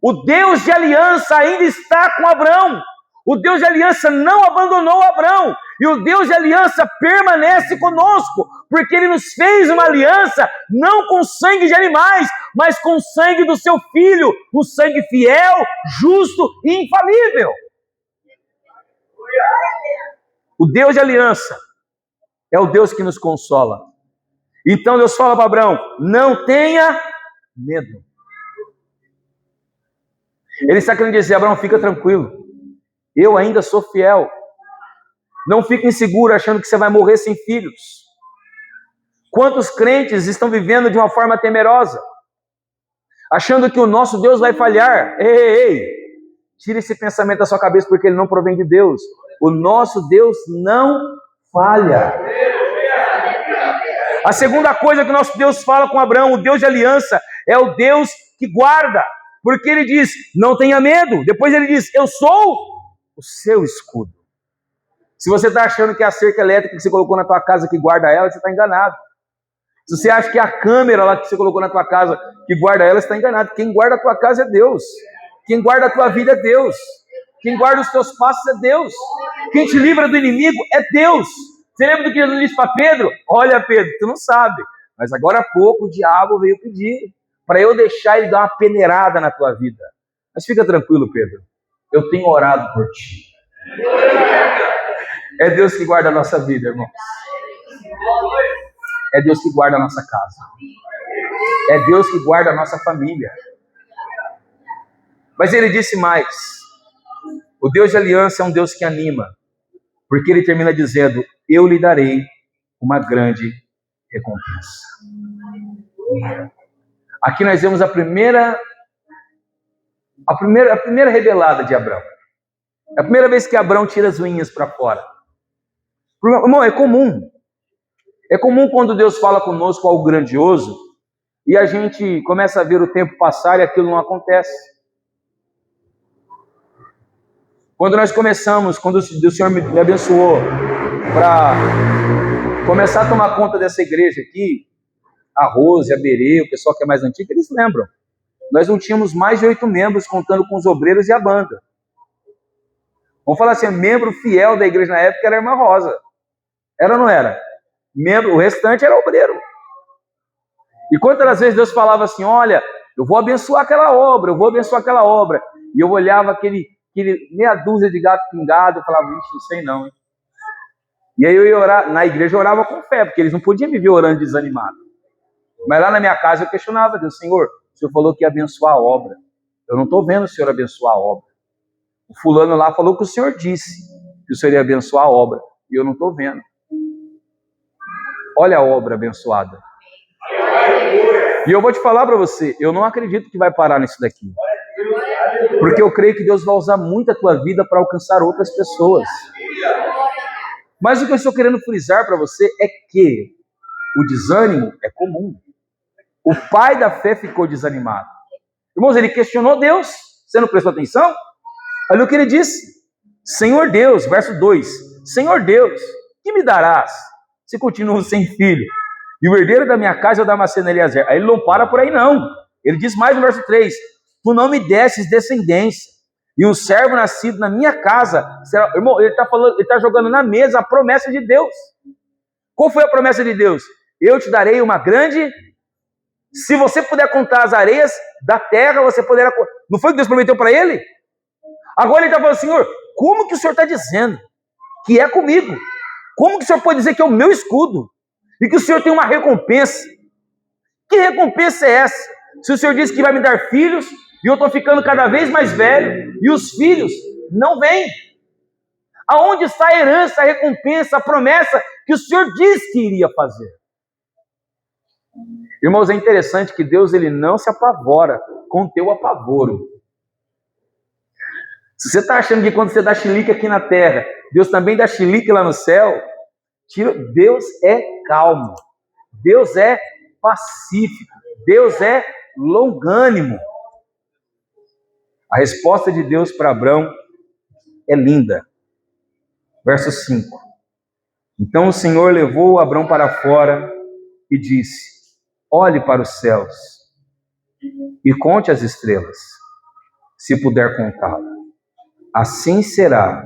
O Deus de aliança ainda está com Abrão. O Deus de aliança não abandonou Abrão. E o Deus de aliança permanece conosco, porque Ele nos fez uma aliança não com sangue de animais, mas com o sangue do Seu Filho, um sangue fiel, justo e infalível. O Deus de aliança é o Deus que nos consola. Então Deus fala para Abrão: não tenha medo. Ele está querendo dizer: Abrão, fica tranquilo, eu ainda sou fiel. Não fique inseguro achando que você vai morrer sem filhos. Quantos crentes estão vivendo de uma forma temerosa, achando que o nosso Deus vai falhar? Ei, tire esse pensamento da sua cabeça, porque ele não provém de Deus. O nosso Deus não falha. A segunda coisa que o nosso Deus fala com Abraão, o Deus de aliança, é o Deus que guarda, porque ele diz: não tenha medo. Depois ele diz: eu sou o seu escudo. Se você está achando que é a cerca elétrica que você colocou na tua casa que guarda ela, você está enganado. Se você acha que é a câmera lá que você colocou na tua casa que guarda ela, você está enganado. Quem guarda a tua casa é Deus. Quem guarda a tua vida é Deus. Quem guarda os teus passos é Deus. Quem te livra do inimigo é Deus. Você lembra do que Jesus disse para Pedro? Olha, Pedro, tu não sabe, mas agora há pouco o diabo veio pedir para eu deixar ele dar uma peneirada na tua vida. Mas fica tranquilo, Pedro, eu tenho orado por ti. É Deus que guarda a nossa vida, irmãos. É Deus que guarda a nossa casa. É Deus que guarda a nossa família. Mas ele disse mais: o Deus de aliança é um Deus que anima, porque ele termina dizendo: eu lhe darei uma grande recompensa. Aqui nós vemos a primeira rebelada de Abrão. É a primeira vez que Abrão tira as unhas para fora. Irmão, é comum. É comum quando Deus fala conosco algo grandioso e a gente começa a ver o tempo passar e aquilo não acontece. Quando nós começamos, quando o Senhor me abençoou para começar a tomar conta dessa igreja aqui, a Rose, a Berê, o pessoal que é mais antigo, eles lembram. Nós não tínhamos mais de 8 membros, contando com os obreiros e a banda. Vamos falar assim, membro fiel da igreja na época era a irmã Rosa. Era ou não era? O restante era obreiro. E quantas vezes Deus falava assim, olha, eu vou abençoar aquela obra, eu vou abençoar aquela obra. E eu olhava aquele meia dúzia de gato pingado, eu falava, vixe, não sei não, hein? E aí eu ia orar, na igreja eu orava com fé, porque eles não podiam me ver orando desanimado. Mas lá na minha casa eu questionava Deus, Senhor, o Senhor falou que ia abençoar a obra. Eu não estou vendo o Senhor abençoar a obra. O fulano lá falou que o Senhor disse que o Senhor ia abençoar a obra. E eu não estou vendo. Olha a obra abençoada. E eu vou te falar para você, eu não acredito que vai parar nisso daqui. Porque eu creio que Deus vai usar muito a tua vida para alcançar outras pessoas. Mas o que eu estou querendo frisar para você é que o desânimo é comum. O pai da fé ficou desanimado. Irmãos, ele questionou Deus. Você não prestou atenção? Olha o que ele disse. Senhor Deus, verso 2. Senhor Deus, que me darás se continuo sem filho? E o herdeiro da minha casa é o Damasceno Eliezer. Aí ele não para por aí não. Ele diz mais no verso 3. Tu não me desses descendência. E um servo nascido na minha casa será... Irmão, ele está jogando na mesa a promessa de Deus. Qual foi a promessa de Deus? Eu te darei uma grande... Se você puder contar as areias da terra, você poderá... Não foi o que Deus prometeu para ele? Agora ele está falando, Senhor, como que o Senhor está dizendo que é comigo? Como que o Senhor pode dizer que é o meu escudo? E que o Senhor tem uma recompensa? Que recompensa é essa? Se o Senhor disse que vai me dar filhos, e eu estou ficando cada vez mais velho, e os filhos não vêm. Aonde está a herança, a recompensa, a promessa que o Senhor disse que iria fazer? Irmãos, é interessante que Deus ele não se apavora com o teu apavoro. Se você está achando que quando você dá chilique aqui na terra, Deus também dá chilique lá no céu, Deus é calmo, Deus é pacífico, Deus é longânimo. A resposta de Deus para Abrão é linda. Verso 5. Então o Senhor levou Abrão para fora e disse, olhe para os céus e conte as estrelas, se puder contá-las. Assim será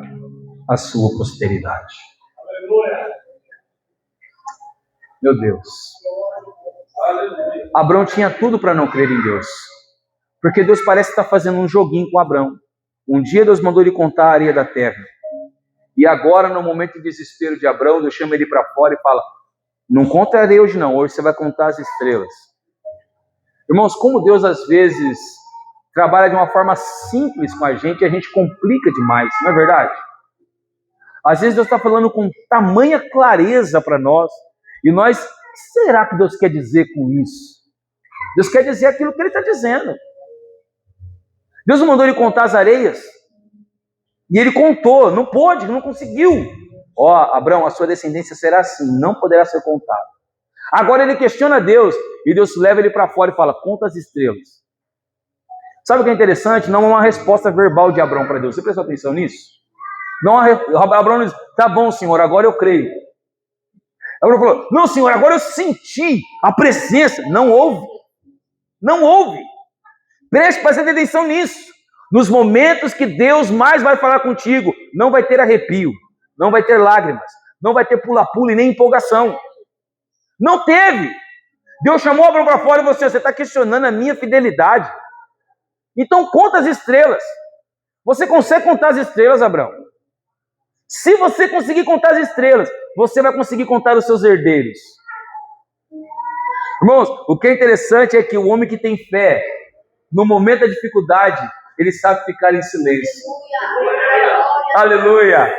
a sua posteridade. Meu Deus. Abrão tinha tudo para não crer em Deus. Porque Deus parece estar fazendo um joguinho com Abrão. Um dia Deus mandou ele contar a areia da terra. E agora, no momento de desespero de Abrão, Deus chama ele para fora e fala, não conta a areia hoje não, hoje você vai contar as estrelas. Irmãos, como Deus às vezes trabalha de uma forma simples com a gente complica demais, não é verdade? Às vezes Deus está falando com tamanha clareza para nós, e nós, o que será que Deus quer dizer com isso? Deus quer dizer aquilo que Ele está dizendo. Deus não mandou ele contar as areias, e ele contou, não pôde, não conseguiu. Ó, Abrão, a sua descendência será assim, não poderá ser contada. Agora ele questiona Deus, e Deus leva ele para fora e fala, conta as estrelas. Sabe o que é interessante? Não há uma resposta verbal de Abrão para Deus. Você prestou atenção nisso? Não há Abrão diz, tá bom, Senhor, agora eu creio. Abrão falou, não, Senhor, agora eu senti a presença. Não houve. Não houve. Preste bastante atenção nisso. Nos momentos que Deus mais vai falar contigo, não vai ter arrepio, não vai ter lágrimas, não vai ter pula-pula e nem empolgação. Não teve. Deus chamou Abrão para fora e você está questionando a minha fidelidade. Então conta as estrelas. Você consegue contar as estrelas, Abrão? Se você conseguir contar as estrelas, você vai conseguir contar os seus herdeiros. Irmãos, o que é interessante é que o homem que tem fé, no momento da dificuldade, ele sabe ficar em silêncio. Aleluia!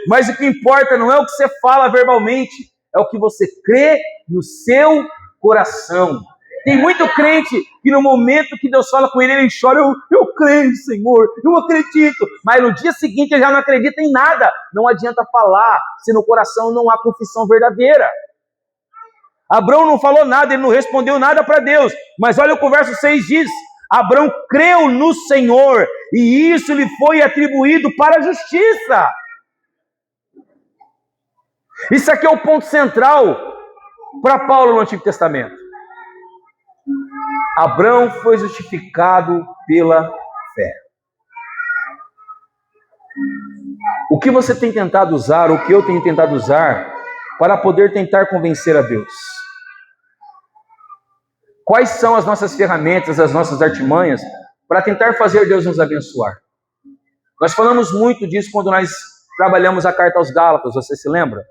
Mas o que importa não é o que você fala verbalmente, é o que você crê no seu coração. Tem muito crente que no momento que Deus fala com ele, ele chora, eu creio, Senhor, eu acredito. Mas no dia seguinte ele já não acredita em nada. Não adianta falar se no coração não há confissão verdadeira. Abraão não falou nada, ele não respondeu nada para Deus. Mas olha o que o verso 6 diz. Abraão creu no Senhor e isso lhe foi atribuído para a justiça. Isso aqui é o ponto central para Paulo no Antigo Testamento. Abraão foi justificado pela fé. O que você tem tentado usar, o que eu tenho tentado usar, para poder tentar convencer a Deus? Quais são as nossas ferramentas, as nossas artimanhas, para tentar fazer Deus nos abençoar? Nós falamos muito disso quando nós trabalhamos a carta aos Gálatas, você se lembra?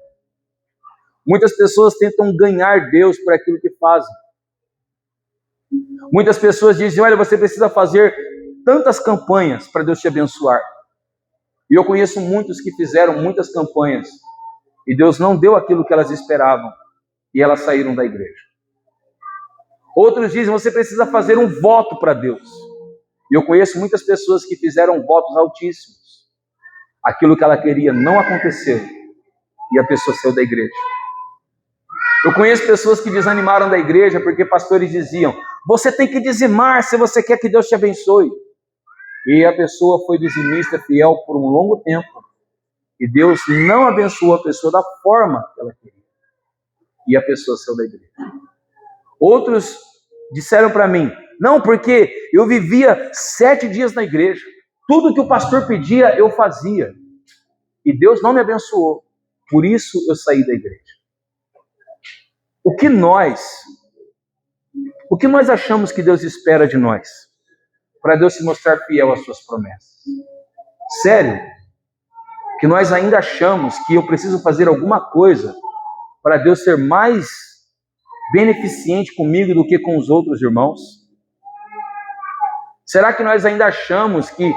Muitas pessoas tentam ganhar Deus por aquilo que fazem. Muitas pessoas dizem, olha, você precisa fazer tantas campanhas para Deus te abençoar. E eu conheço muitos que fizeram muitas campanhas e Deus não deu aquilo que elas esperavam e elas saíram da igreja. Outros dizem, você precisa fazer um voto para Deus. E eu conheço muitas pessoas que fizeram votos altíssimos. Aquilo que ela queria não aconteceu e a pessoa saiu da igreja. Eu conheço pessoas que desanimaram da igreja porque pastores diziam, você tem que dizimar se você quer que Deus te abençoe. E a pessoa foi dizimista fiel por um longo tempo. E Deus não abençoou a pessoa da forma que ela queria. E a pessoa saiu da igreja. Outros disseram para mim, não, porque eu vivia 7 dias na igreja. Tudo que o pastor pedia, eu fazia. E Deus não me abençoou. Por isso eu saí da igreja. O que nós achamos que Deus espera de nós? Para Deus se mostrar fiel às suas promessas. Sério? Que nós ainda achamos que eu preciso fazer alguma coisa para Deus ser mais beneficente comigo do que com os outros irmãos? Será que nós ainda achamos que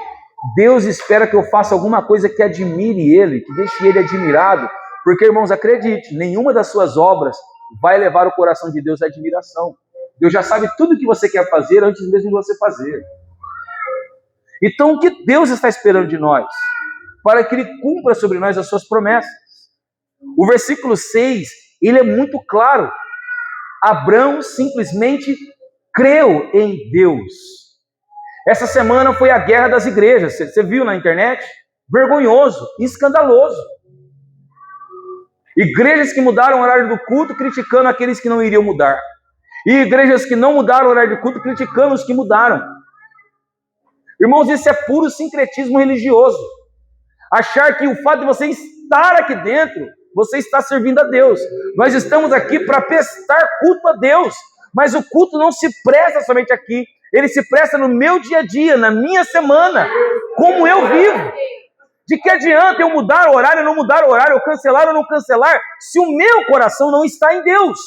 Deus espera que eu faça alguma coisa que admire Ele, que deixe Ele admirado? Porque, irmãos, acredite, nenhuma das suas obras vai levar o coração de Deus à admiração. Deus já sabe tudo o que você quer fazer antes mesmo de você fazer. Então, o que Deus está esperando de nós? Para que Ele cumpra sobre nós as suas promessas. O versículo 6, ele é muito claro. Abraão simplesmente creu em Deus. Essa semana foi a guerra das igrejas. Você viu na internet? Vergonhoso, escandaloso. Igrejas que mudaram o horário do culto, criticando aqueles que não iriam mudar. E igrejas que não mudaram o horário do culto, criticando os que mudaram. Irmãos, isso é puro sincretismo religioso. Achar que o fato de você estar aqui dentro, você está servindo a Deus. Nós estamos aqui para prestar culto a Deus. Mas o culto não se presta somente aqui. Ele se presta no meu dia a dia, na minha semana, como eu vivo. De que adianta eu mudar o horário, não mudar o horário, eu cancelar ou não cancelar, se o meu coração não está em Deus?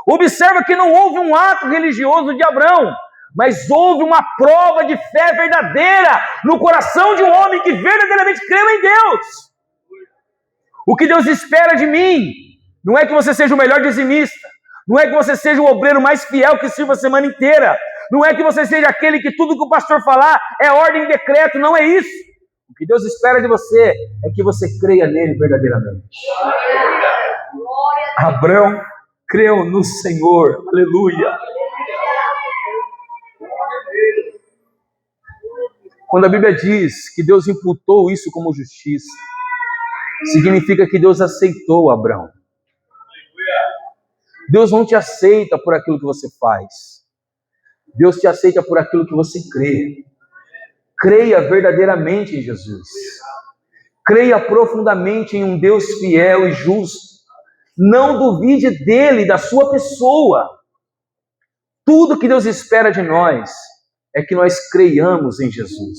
Observa que não houve um ato religioso de Abraão, mas houve uma prova de fé verdadeira no coração de um homem que verdadeiramente creu em Deus. O que Deus espera de mim não é que você seja o melhor dizimista, não é que você seja o obreiro mais fiel que sirva a semana inteira, não é que você seja aquele que tudo que o pastor falar é ordem e decreto, não é isso. O que Deus espera de você é que você creia nele verdadeiramente. Abraão creu no Senhor, aleluia. Quando a Bíblia diz que Deus imputou isso como justiça, significa que Deus aceitou Abraão. Deus não te aceita por aquilo que você faz. Deus te aceita por aquilo que você crê. Creia verdadeiramente em Jesus. Creia profundamente em um Deus fiel e justo. Não duvide dele, da sua pessoa. Tudo que Deus espera de nós é que nós creiamos em Jesus.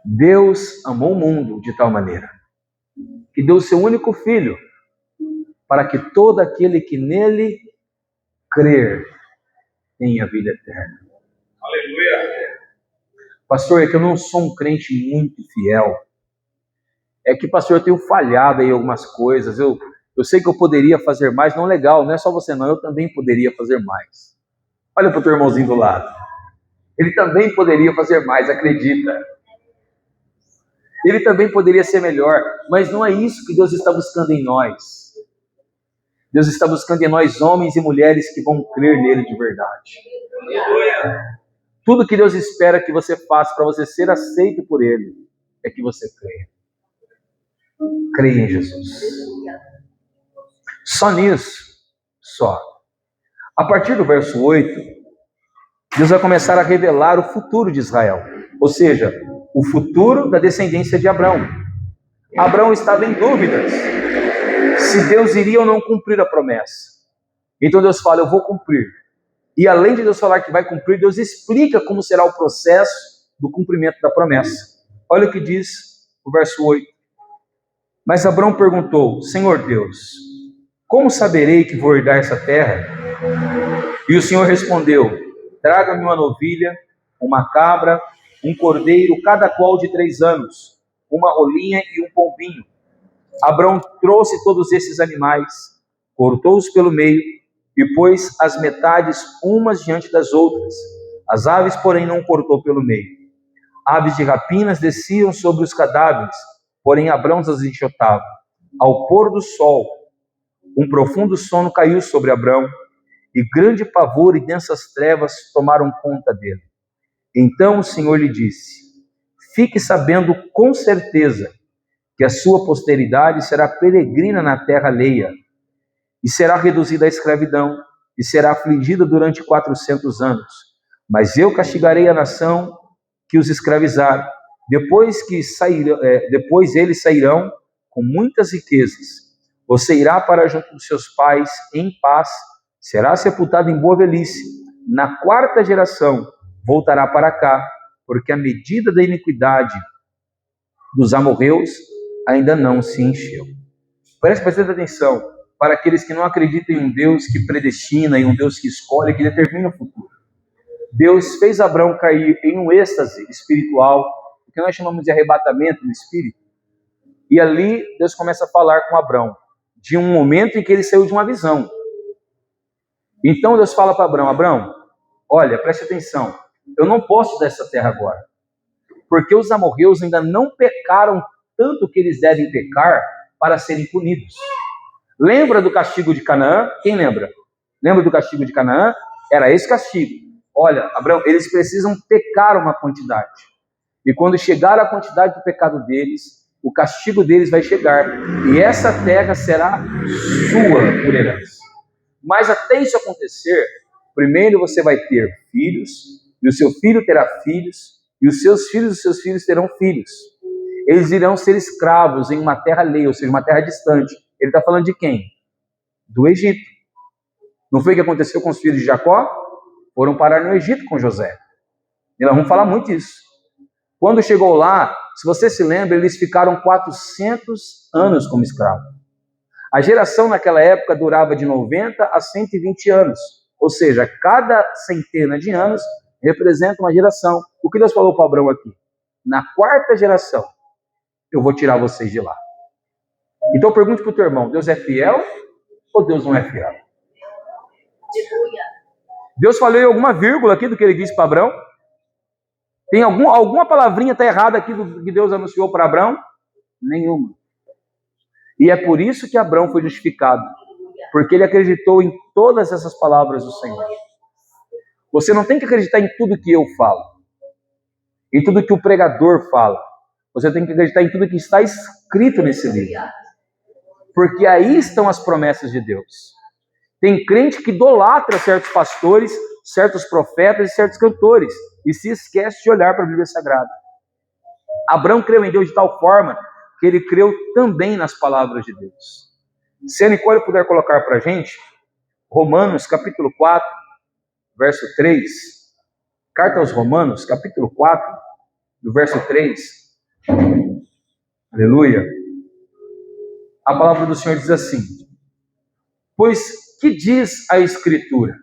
Deus amou o mundo de tal maneira que deu o seu único filho para que todo aquele que nele crer tenha vida eterna. Aleluia. Pastor, é que eu não sou um crente muito fiel. É que, pastor, eu tenho falhado em algumas coisas. Eu Eu sei que eu poderia fazer mais, não legal, não é só você não, eu também poderia fazer mais. Olha para o teu irmãozinho do lado. Ele também poderia fazer mais, acredita. Ele também poderia ser melhor, mas não é isso que Deus está buscando em nós. Deus está buscando em nós homens e mulheres que vão crer nele de verdade. Tudo que Deus espera que você faça para você ser aceito por ele é que você creia. Creia em Jesus. Só nisso. Só. A partir do verso 8, Deus vai começar a revelar o futuro de Israel. Ou seja, o futuro da descendência de Abraão. Abraão estava em dúvidas se Deus iria ou não cumprir a promessa. Então Deus fala, eu vou cumprir. E além de Deus falar que vai cumprir, Deus explica como será o processo do cumprimento da promessa. Olha o que diz o verso 8. Mas Abraão perguntou, Senhor Deus, como saberei que vou herdar essa terra? E o Senhor respondeu, traga-me uma novilha, uma cabra, um cordeiro, cada qual de 3 anos, uma rolinha e um pombinho. Abraão trouxe todos esses animais, cortou-os pelo meio e pôs as metades umas diante das outras. As aves, porém, não cortou pelo meio. Aves de rapinas desciam sobre os cadáveres, porém Abraão as enxotava. Ao pôr do sol, um profundo sono caiu sobre Abraão, e grande pavor e densas trevas tomaram conta dele. Então o Senhor lhe disse, fique sabendo com certeza que a sua posteridade será peregrina na terra alheia, e será reduzida à escravidão, e será afligida durante 400 anos. Mas eu castigarei a nação que os escravizar. Depois eles sairão com muitas riquezas. Você irá para junto dos seus pais em paz, será sepultado em boa velhice. Na 4ª geração voltará para cá, porque a medida da iniquidade dos amorreus ainda não se encheu. Preste bastante atenção para aqueles que não acreditam em um Deus que predestina, em um Deus que escolhe, que determina o futuro. Deus fez Abraão cair em um êxtase espiritual, o que nós chamamos de arrebatamento do espírito. E ali Deus começa a falar com Abraão, de um momento em que ele saiu de uma visão. Então Deus fala para Abraão, Abraão, olha, preste atenção, eu não posso dar essa terra agora, porque os amorreus ainda não pecaram tanto que eles devem pecar para serem punidos. Lembra do castigo de Canaã? Quem lembra? Lembra do castigo de Canaã? Era esse castigo. Olha, Abraão, eles precisam pecar uma quantidade. E quando chegar a quantidade do pecado deles, o castigo deles vai chegar. E essa terra será sua por herança. Mas até isso acontecer, primeiro você vai ter filhos, e o seu filho terá filhos, e os seus filhos terão filhos. Eles irão ser escravos em uma terra alheia, ou seja, uma terra distante. Ele está falando de quem? Do Egito. Não foi o que aconteceu com os filhos de Jacó? Foram parar no Egito com José. E nós vamos falar muito disso. Quando chegou lá, se você se lembra, eles ficaram 400 anos como escravos. A geração naquela época durava de 90 a 120 anos. Ou seja, cada centena de anos representa uma geração. O que Deus falou para Abraão aqui? Na 4ª geração, eu vou tirar vocês de lá. Então pergunte para o teu irmão, Deus é fiel ou Deus não é fiel? Deus falou em alguma vírgula aqui do que ele disse para Abraão? Tem alguma palavrinha está errada aqui do que Deus anunciou para Abraão? Nenhuma. E é por isso que Abraão foi justificado, porque ele acreditou em todas essas palavras do Senhor. Você não tem que acreditar em tudo que eu falo, em tudo que o pregador fala. Você tem que acreditar em tudo que está escrito nesse livro, porque aí estão as promessas de Deus. Tem crente que idolatra certos pastores, certos profetas e certos cantores, e se esquece de olhar para a Bíblia Sagrada. Abraão creu em Deus de tal forma que ele creu também nas palavras de Deus. Se a Nicole puder colocar para a gente, Romanos capítulo 4, verso 3. Carta aos Romanos, capítulo 4, do verso 3. Aleluia. A palavra do Senhor diz assim: pois que diz a Escritura?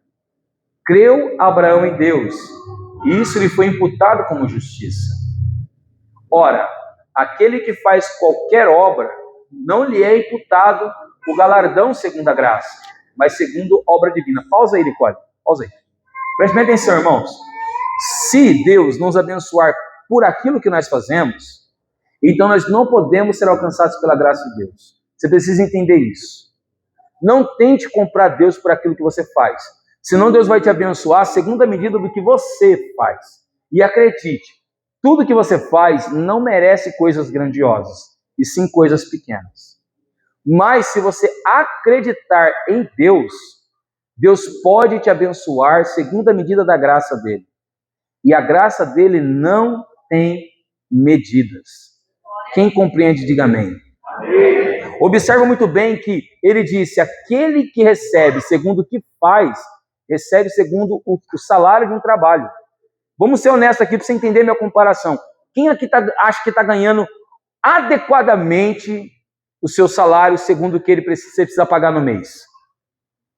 Creu Abraão em Deus, e isso lhe foi imputado como justiça. Ora, aquele que faz qualquer obra, não lhe é imputado o galardão segundo a graça, mas segundo obra divina. Pausa aí, Nicole. Pausa aí. Preste bem atenção, irmãos. Se Deus nos abençoar por aquilo que nós fazemos, então nós não podemos ser alcançados pela graça de Deus. Você precisa entender isso. Não tente comprar Deus por aquilo que você faz. Senão Deus vai te abençoar segundo a medida do que você faz. E acredite, tudo que você faz não merece coisas grandiosas, e sim coisas pequenas. Mas se você acreditar em Deus, Deus pode te abençoar segundo a medida da graça dele. E a graça dele não tem medidas. Quem compreende, diga amém. Observa muito bem que ele disse, aquele que recebe segundo o que faz, recebe segundo o salário de um trabalho. Vamos ser honestos aqui para você entender minha comparação. Quem aqui acha que está ganhando adequadamente o seu salário segundo o que você precisa pagar no mês?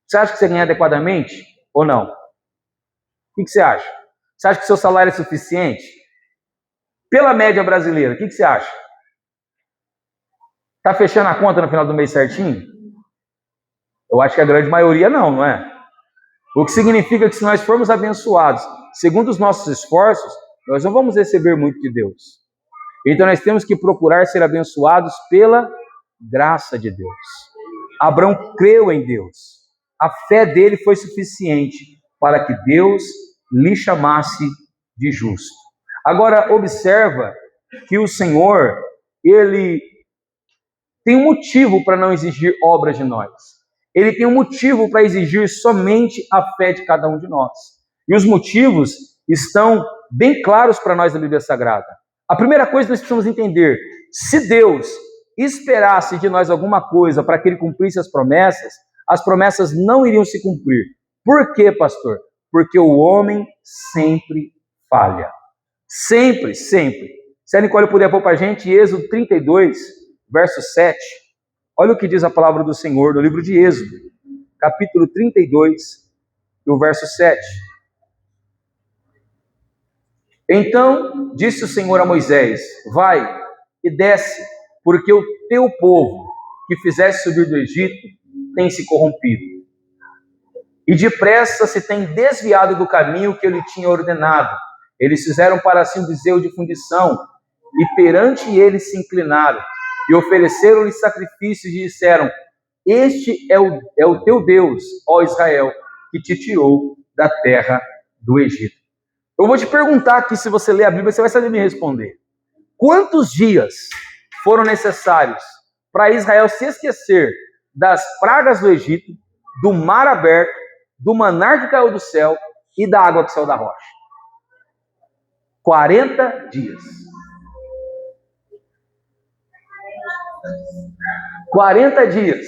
Você acha que você ganha adequadamente ou não? O que você acha? Você acha que o seu salário é suficiente? Pela média brasileira, o que você acha? Está fechando a conta no final do mês certinho? Eu acho que a grande maioria não é? O que significa que se nós formos abençoados segundo os nossos esforços, nós não vamos receber muito de Deus. Então nós temos que procurar ser abençoados pela graça de Deus. Abraão creu em Deus. A fé dele foi suficiente para que Deus lhe chamasse de justo. Agora observa que o Senhor, ele tem um motivo para não exigir obras de nós. Ele tem um motivo para exigir somente a fé de cada um de nós. E os motivos estão bem claros para nós na Bíblia Sagrada. A primeira coisa que nós precisamos entender, se Deus esperasse de nós alguma coisa para que ele cumprisse as promessas não iriam se cumprir. Por quê, pastor? Porque o homem sempre falha. Sempre, sempre. Se a Nicole puder pôr para a gente, Êxodo 32, verso 7. Olha o que diz a palavra do Senhor no livro de Êxodo, capítulo 32, e o verso 7. Então disse o Senhor a Moisés, vai e desce, porque o teu povo que fizeste subir do Egito tem se corrompido. E depressa se tem desviado do caminho que eu lhe tinha ordenado. Eles fizeram para si um bezerro de fundição, e perante eles se inclinaram, e ofereceram-lhe sacrifícios, e disseram, este é o teu Deus, ó Israel, que te tirou da terra do Egito. Eu vou te perguntar aqui, se você ler a Bíblia, você vai saber me responder. Quantos dias foram necessários para Israel se esquecer das pragas do Egito, do mar aberto, do maná que caiu do céu e da água que saiu da rocha? 40 dias. 40 dias.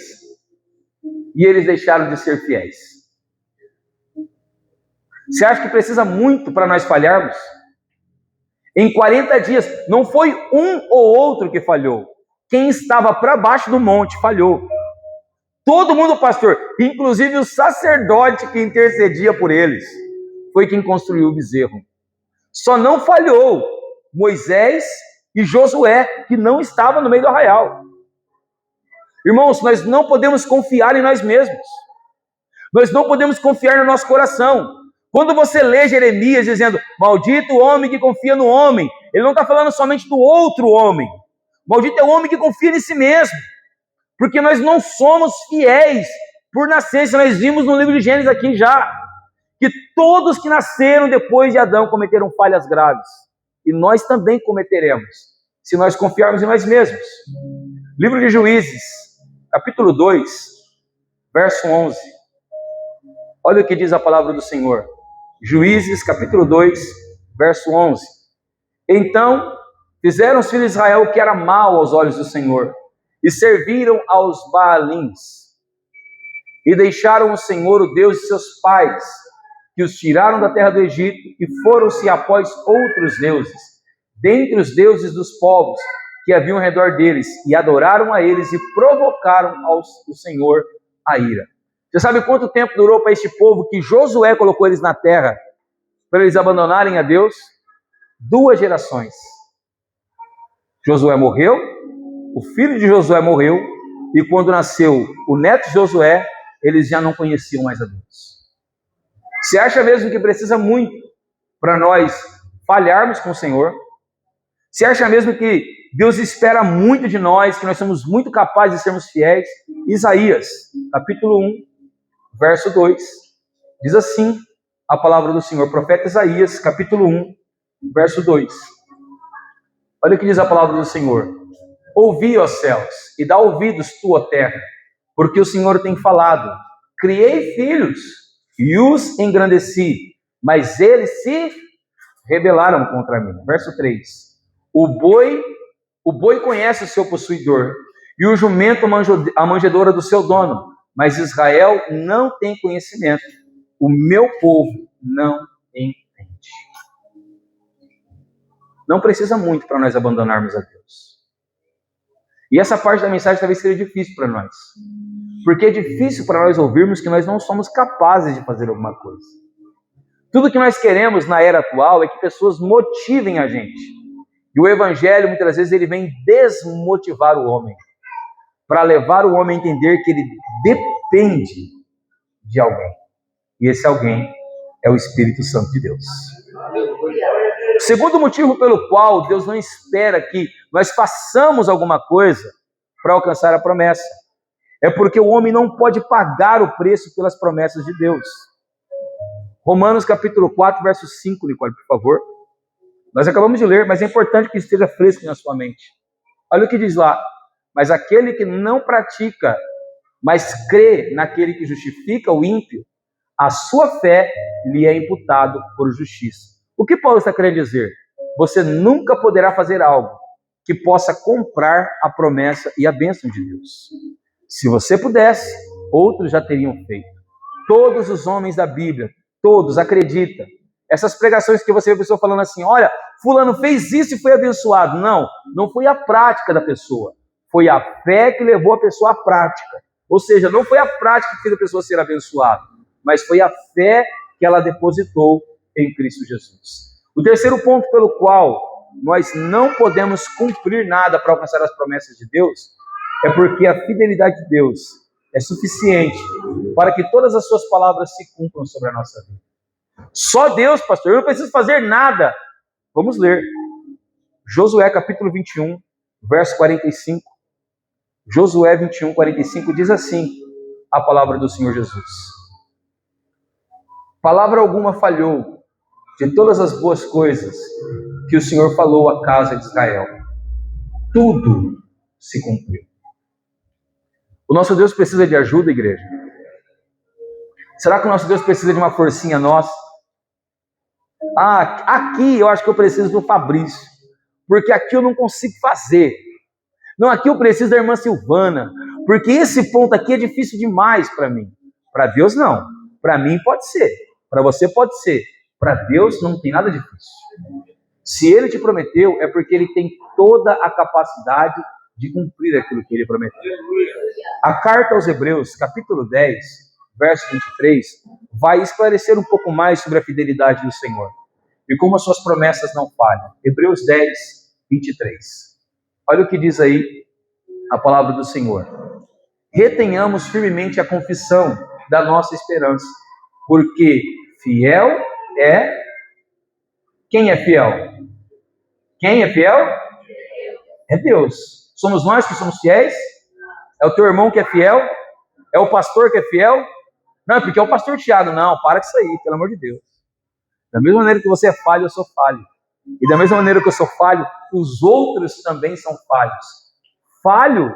E eles deixaram de ser fiéis. Você acha que precisa muito para nós falharmos? Em 40 dias, não foi um ou outro que falhou. Quem estava para baixo do monte falhou. Todo mundo, pastor, inclusive o sacerdote que intercedia por eles, foi quem construiu o bezerro. Só não falhou Moisés e Josué, que não estavam no meio do arraial. Irmãos, nós não podemos confiar em nós mesmos. Nós não podemos confiar no nosso coração. Quando você lê Jeremias dizendo, maldito o homem que confia no homem, ele não está falando somente do outro homem. Maldito é o homem que confia em si mesmo. Porque nós não somos fiéis por nascença. Nós vimos no livro de Gênesis aqui já, que todos que nasceram depois de Adão cometeram falhas graves. E nós também cometeremos, se nós confiarmos em nós mesmos. Livro de Juízes, capítulo 2, verso 11. Olha o que diz a palavra do Senhor. Juízes, capítulo 2, verso 11. Então fizeram os filhos de Israel o que era mal aos olhos do Senhor, e serviram aos Baalins, e deixaram o Senhor, o Deus de seus pais, que os tiraram da terra do Egito, e foram-se após outros deuses, dentre os deuses dos povos que haviam ao redor deles, e adoraram a eles, e provocaram o Senhor a ira. Você sabe quanto tempo durou para este povo que Josué colocou eles na terra, para eles abandonarem a Deus? 2 gerações. Josué morreu, o filho de Josué morreu, e quando nasceu o neto Josué, eles já não conheciam mais a Deus. Você acha mesmo que precisa muito para nós falharmos com o Senhor? Você acha mesmo que Deus espera muito de nós, que nós somos muito capazes de sermos fiéis? Isaías, capítulo 1, verso 2, diz assim a palavra do Senhor, profeta Isaías, capítulo 1, verso 2. Olha o que diz a palavra do Senhor. Ouvi, ó céus, e dá ouvidos tu, ó terra, porque o Senhor tem falado. Criei filhos e os engrandeci, mas eles se rebelaram contra mim. Verso 3. O boi conhece o seu possuidor, e o jumento a manjedoura do seu dono, mas Israel não tem conhecimento. O meu povo não entende. Não precisa muito para nós abandonarmos a Deus. E essa parte da mensagem talvez seja difícil para nós. Porque é difícil para nós ouvirmos que nós não somos capazes de fazer alguma coisa. Tudo que nós queremos na era atual é que pessoas motivem a gente. E o evangelho, muitas vezes, ele vem desmotivar o homem. Para levar o homem a entender que ele depende de alguém. E esse alguém é o Espírito Santo de Deus. O segundo motivo pelo qual Deus não espera que nós façamos alguma coisa para alcançar a promessa é porque o homem não pode pagar o preço pelas promessas de Deus. Romanos capítulo 4, verso 5, Nicole, por favor. Nós acabamos de ler, mas é importante que esteja fresco na sua mente. Olha o que diz lá. Mas aquele que não pratica, mas crê naquele que justifica o ímpio, a sua fé lhe é imputado por justiça. O que Paulo está querendo dizer? Você nunca poderá fazer algo que possa comprar a promessa e a bênção de Deus. Se você pudesse, outros já teriam feito. Todos os homens da Bíblia, todos, acreditam. Essas pregações que você vê a pessoa falando assim, olha, fulano fez isso e foi abençoado. Não, não foi a prática da pessoa. Foi a fé que levou a pessoa à prática. Ou seja, não foi a prática que fez a pessoa ser abençoada, mas foi a fé que ela depositou em Cristo Jesus. O terceiro ponto pelo qual nós não podemos cumprir nada para alcançar as promessas de Deus é porque a fidelidade de Deus é suficiente para que todas as suas palavras se cumpram sobre a nossa vida. Só Deus, pastor, eu não preciso fazer nada. Vamos ler. Josué capítulo 21, verso 45. Josué 21, 45 diz assim a palavra do Senhor Jesus. Palavra alguma falhou de todas as boas coisas que o Senhor falou à casa de Israel. Tudo se cumpriu. O nosso Deus precisa de ajuda, igreja? Será que o nosso Deus precisa de uma forcinha nossa? Aqui eu acho que eu preciso do Fabrício, porque aqui eu não consigo fazer. Não, aqui eu preciso da irmã Silvana, porque esse ponto aqui é difícil demais para mim. Para Deus não. Para mim pode ser. Para você pode ser. Para Deus não tem nada difícil. Se Ele te prometeu, é porque Ele tem toda a capacidade de cumprir aquilo que Ele prometeu. A carta aos Hebreus, capítulo 10, verso 23, vai esclarecer um pouco mais sobre a fidelidade do Senhor e como as suas promessas não falham. Hebreus 10, 23. Olha o que diz aí a palavra do Senhor. Retenhamos firmemente a confissão da nossa esperança, porque fiel é... Quem é fiel? Quem é fiel? É Deus. Somos nós que somos fiéis? É o teu irmão que é fiel? É o pastor que é fiel? Não, porque é o pastor Tiago. Não, para com isso aí, pelo amor de Deus. Da mesma maneira que você é falho, eu sou falho. E da mesma maneira que eu sou falho, os outros também são falhos. Falho,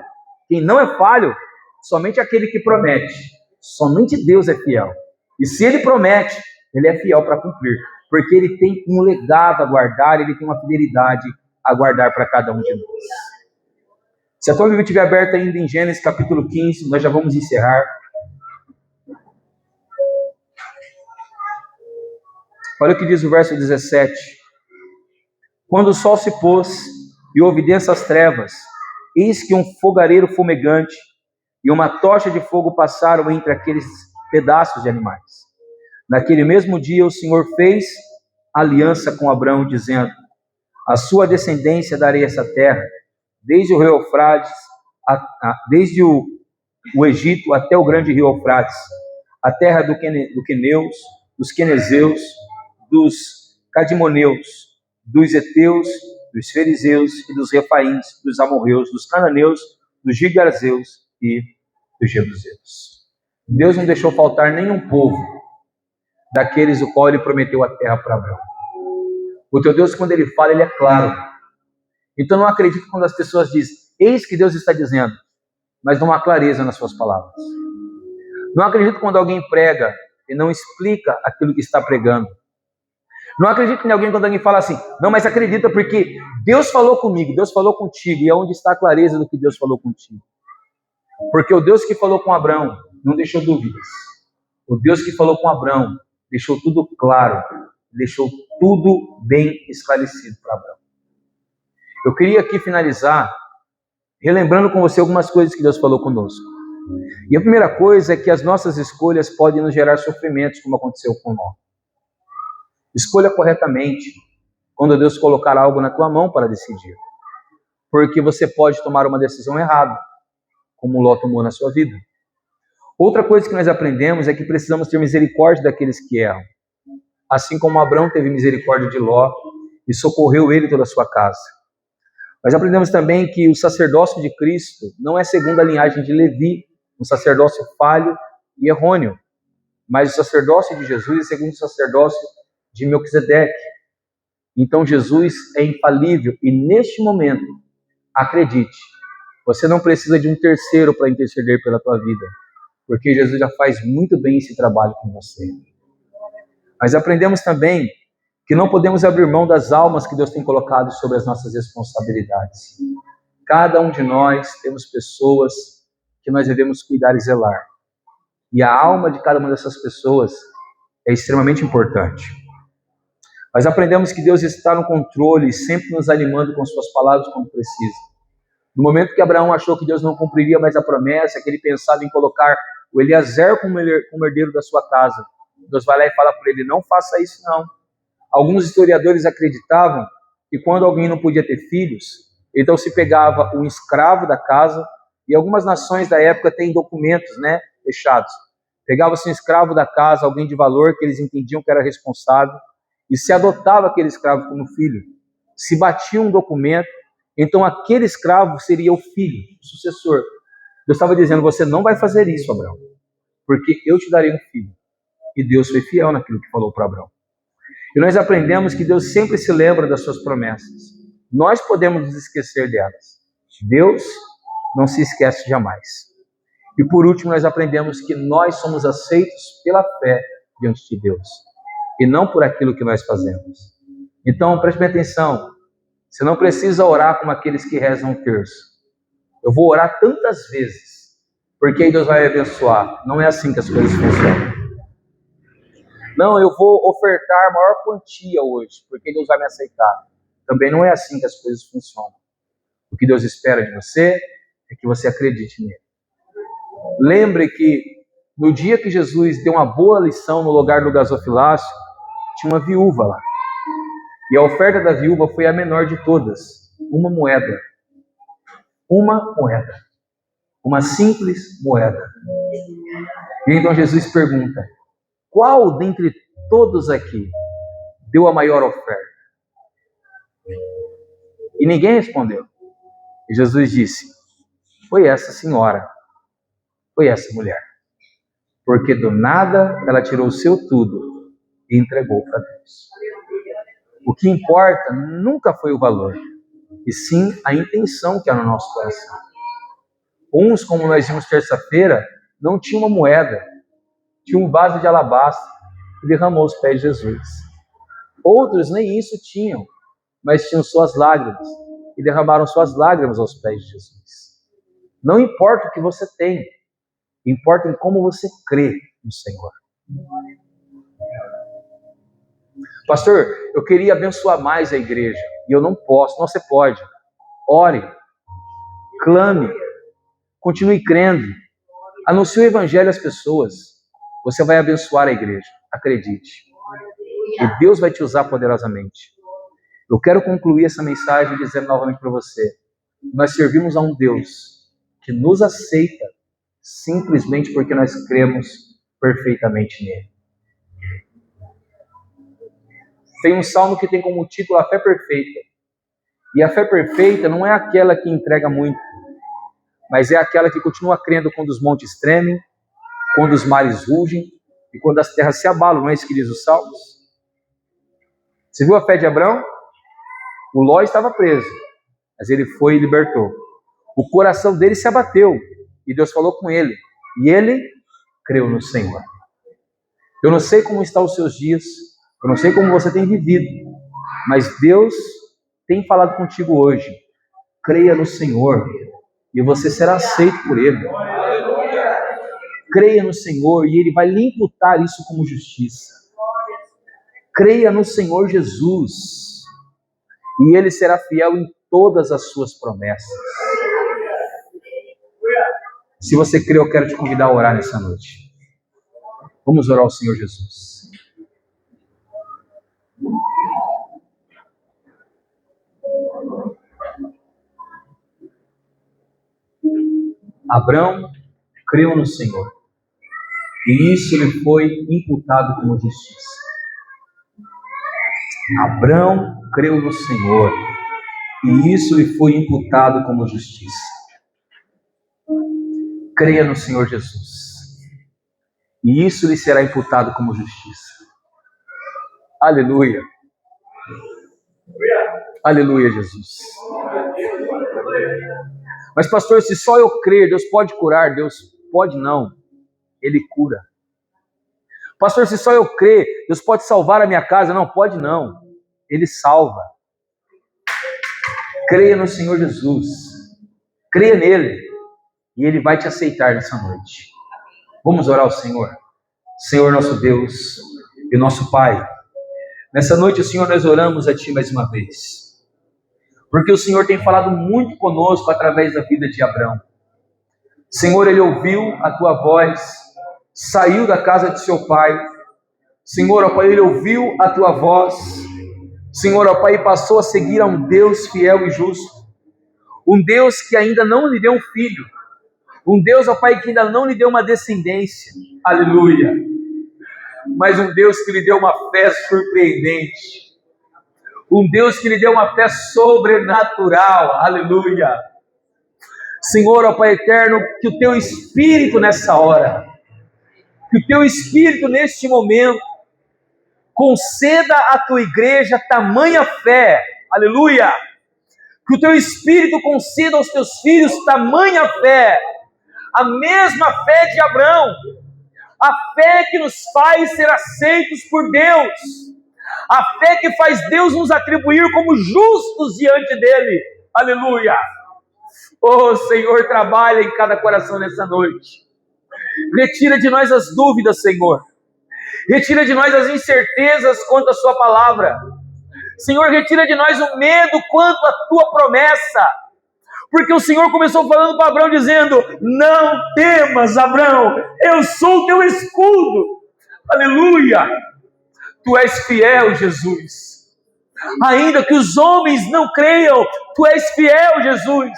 quem não é falho, somente aquele que promete. Somente Deus é fiel. E se Ele promete, Ele é fiel para cumprir. Porque Ele tem um legado a guardar, Ele tem uma fidelidade a guardar para cada um de nós. Se a tua Bíblia estiver aberta ainda em Gênesis capítulo 15, nós já vamos encerrar. Olha o que diz o verso 17. Quando o sol se pôs e houve densas trevas, eis que um fogareiro fumegante e uma tocha de fogo passaram entre aqueles pedaços de animais. Naquele mesmo dia o Senhor fez aliança com Abraão, dizendo: a sua descendência darei essa terra, desde o rio Eufrates desde o Egito até o grande rio Eufrates, a terra dos queneus, dos quenezeus, dos cadimoneus, dos heteus, dos fariseus e dos refaíns, dos amorreus, dos cananeus, dos gigarzeus e dos jebuseus. Deus não deixou faltar nenhum povo daqueles o qual ele prometeu a terra para Abraão. O teu Deus, quando ele fala, ele é claro. Então não acredito quando as pessoas dizem, eis que Deus está dizendo, mas não há clareza nas suas palavras. Não acredito quando alguém prega e não explica aquilo que está pregando. Não acredito em alguém quando alguém fala assim, não, mas acredita porque Deus falou comigo, Deus falou contigo, e é onde está a clareza do que Deus falou contigo. Porque o Deus que falou com Abraão não deixou dúvidas. O Deus que falou com Abraão deixou tudo claro, deixou tudo bem esclarecido para Abraão. Eu queria aqui finalizar relembrando com você algumas coisas que Deus falou conosco. E a primeira coisa é que as nossas escolhas podem nos gerar sofrimentos, como aconteceu com Nó. Escolha corretamente quando Deus colocar algo na tua mão para decidir. Porque você pode tomar uma decisão errada, como Ló tomou na sua vida. Outra coisa que nós aprendemos é que precisamos ter misericórdia daqueles que erram. Assim como Abraão teve misericórdia de Ló e socorreu ele e toda a sua casa. Nós aprendemos também que o sacerdócio de Cristo não é segundo a linhagem de Levi, um sacerdócio falho e errôneo, mas o sacerdócio de Jesus é segundo o sacerdócio de Melquisedeque. Então Jesus é infalível e neste momento, acredite, você não precisa de um terceiro para interceder pela tua vida, porque Jesus já faz muito bem esse trabalho com você. Mas aprendemos também que não podemos abrir mão das almas que Deus tem colocado sobre as nossas responsabilidades. Cada um de nós temos pessoas que nós devemos cuidar e zelar. E a alma de cada uma dessas pessoas é extremamente importante. Mas aprendemos que Deus está no controle e sempre nos animando com suas palavras quando precisa. No momento que Abraão achou que Deus não cumpriria mais a promessa, que ele pensava em colocar o Eliezer como herdeiro da sua casa, Deus vai lá e fala para ele, não faça isso não. Alguns historiadores acreditavam que quando alguém não podia ter filhos, então se pegava um escravo da casa, e algumas nações da época têm documentos, fechados. Pegava-se um escravo da casa, alguém de valor, que eles entendiam que era responsável, e se adotava aquele escravo como filho. Se batia um documento, então aquele escravo seria o filho, o sucessor. Deus estava dizendo, você não vai fazer isso, Abraão, porque eu te darei um filho. E Deus foi fiel naquilo que falou para Abraão. E nós aprendemos que Deus sempre se lembra das suas promessas. Nós podemos nos esquecer delas. Deus não se esquece jamais. E por último, nós aprendemos que nós somos aceitos pela fé diante de Deus. E não por aquilo que nós fazemos. Então, preste bem atenção. Você não precisa orar como aqueles que rezam o terço. Eu vou orar tantas vezes, porque aí Deus vai me abençoar. Não é assim que as coisas funcionam. Não, eu vou ofertar a maior quantia hoje, porque Deus vai me aceitar. Também não é assim que as coisas funcionam. O que Deus espera de você é que você acredite nele. Lembre que no dia que Jesus deu uma boa lição no lugar do gasofilácio, tinha uma viúva lá. E a oferta da viúva foi a menor de todas, uma moeda. Uma moeda. Uma simples moeda. E então Jesus pergunta, qual dentre todos aqui deu a maior oferta? E ninguém respondeu. E Jesus disse, foi essa senhora, foi essa mulher. Porque do nada ela tirou o seu tudo e entregou para Deus. O que importa nunca foi o valor, e sim a intenção que há no nosso coração. Uns, como nós vimos terça-feira, não tinham uma moeda, tinha um vaso de alabastro que derramou aos pés de Jesus. Outros nem isso tinham, mas tinham suas lágrimas e derramaram suas lágrimas aos pés de Jesus. Não importa o que você tem, importa em como você crê no Senhor. Pastor, eu queria abençoar mais a igreja e eu não posso. Não, você pode. Ore, clame, continue crendo, anuncie o evangelho às pessoas. Você vai abençoar a igreja, acredite. E Deus vai te usar poderosamente. Eu quero concluir essa mensagem dizendo novamente para você, nós servimos a um Deus que nos aceita simplesmente porque nós cremos perfeitamente nele. Tem um salmo que tem como título a fé perfeita. E a fé perfeita não é aquela que entrega muito, mas é aquela que continua crendo quando os montes tremem, quando os mares rugem e quando as terras se abalam. Não é isso que diz os salmos? Você viu a fé de Abraão? O Ló estava preso, mas ele foi e libertou. O coração dele se abateu e Deus falou com ele. E ele creu no Senhor. Eu não sei como estão os seus dias, eu não sei como você tem vivido, mas Deus tem falado contigo hoje. Creia no Senhor e você será aceito por Ele. Creia no Senhor e Ele vai lhe imputar isso como justiça. Creia no Senhor Jesus e Ele será fiel em todas as suas promessas. Se você crê, eu quero te convidar a orar nessa noite. Vamos orar ao Senhor Jesus. Abraão creu no Senhor e isso lhe foi imputado como justiça. Abraão creu no Senhor e isso lhe foi imputado como justiça. Creia no Senhor Jesus e isso lhe será imputado como justiça. Aleluia. Aleluia, Jesus. Mas pastor, se só eu crer, Deus pode curar? Deus pode não. Ele cura. Pastor, se só eu crer, Deus pode salvar a minha casa? Não, pode não. Ele salva. Creia no Senhor Jesus. Creia nele. E Ele vai te aceitar nessa noite. Vamos orar ao Senhor. Senhor nosso Deus e nosso Pai. Nessa noite, Senhor, nós oramos a Ti mais uma vez. Porque o Senhor tem falado muito conosco através da vida de Abraão. Senhor, ele ouviu a Tua voz, saiu da casa de seu pai. Senhor, ó Pai, ele ouviu a Tua voz. Senhor, ó Pai, passou a seguir a um Deus fiel e justo. Um Deus que ainda não lhe deu um filho. Um Deus, ó Pai, que ainda não lhe deu uma descendência. Aleluia. Mas um Deus que lhe deu uma fé surpreendente. Um Deus que lhe deu uma fé sobrenatural. Aleluia. Senhor, ó Pai eterno, que o Teu Espírito nessa hora, que o Teu Espírito neste momento, conceda à Tua igreja tamanha fé. Aleluia. Que o Teu Espírito conceda aos Teus filhos tamanha fé. A mesma fé de Abraão. A fé que nos faz ser aceitos por Deus. A fé que faz Deus nos atribuir como justos diante dEle. Aleluia. Oh Senhor, trabalha em cada coração nessa noite. Retira de nós as dúvidas, Senhor. Retira de nós as incertezas quanto à Sua palavra. Senhor, retira de nós o medo quanto à Tua promessa. Porque o Senhor começou falando para Abraão dizendo: não temas, Abraão, eu sou o teu escudo. Aleluia. Tu és fiel, Jesus. Ainda que os homens não creiam, Tu és fiel, Jesus.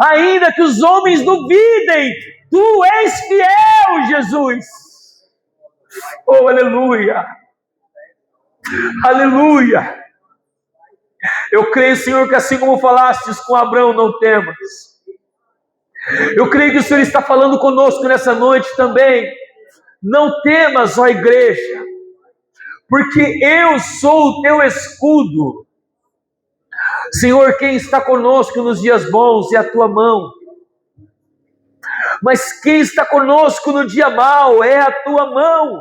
Ainda que os homens duvidem, Tu és fiel, Jesus. Oh, aleluia. Aleluia. Eu creio, Senhor, que assim como falastes com Abraão, não temas. Eu creio que o Senhor está falando conosco nessa noite também. Não temas, ó igreja, porque eu sou o teu escudo. Senhor, quem está conosco nos dias bons é a Tua mão. Mas quem está conosco no dia mau é a Tua mão.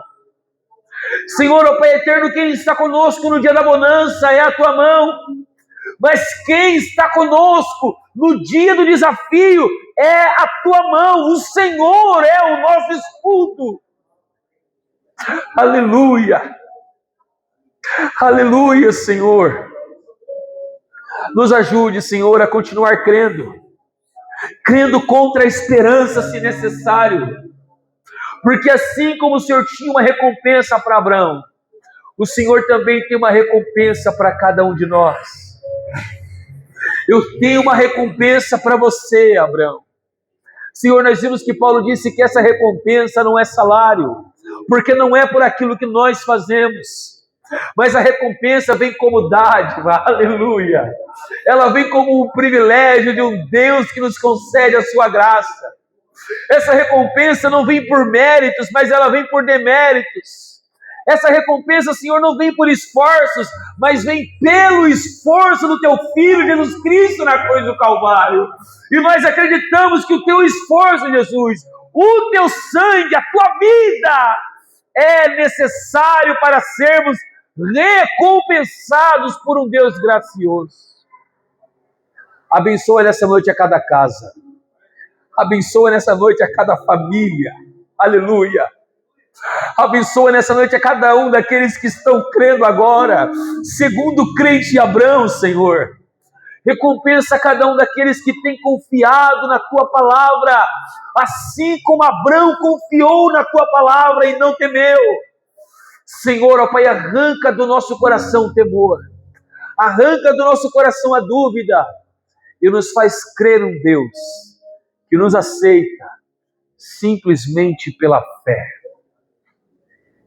Senhor, ó Pai eterno, quem está conosco no dia da bonança é a Tua mão. Mas quem está conosco no dia do desafio é a Tua mão. O Senhor é o nosso escudo. Aleluia. Aleluia, Senhor. Nos ajude, Senhor, a continuar crendo. Crendo contra a esperança, se necessário. Porque assim como o Senhor tinha uma recompensa para Abraão, o Senhor também tem uma recompensa para cada um de nós. Eu tenho uma recompensa para você, Abraão. Senhor, nós vimos que Paulo disse que essa recompensa não é salário, porque não é por aquilo que nós fazemos, mas a recompensa vem como dádiva, aleluia. Ela vem como um privilégio de um Deus que nos concede a sua graça. Essa recompensa não vem por méritos, mas ela vem por deméritos. Essa recompensa, Senhor, não vem por esforços, mas vem pelo esforço do Teu Filho Jesus Cristo na cruz do Calvário. E nós acreditamos que o Teu esforço, Jesus, o Teu sangue, a Tua vida, é necessário para sermos recompensados por um Deus gracioso. Abençoa nessa noite a cada casa. Abençoa nessa noite a cada família. Aleluia. Abençoa nessa noite a cada um daqueles que estão crendo agora, segundo o crente Abraão, Senhor. Recompensa cada um daqueles que tem confiado na Tua palavra, assim como Abraão confiou na Tua palavra e não temeu. Senhor, ó Pai, arranca do nosso coração o temor, arranca do nosso coração a dúvida e nos faz crer um Deus que nos aceita simplesmente pela fé.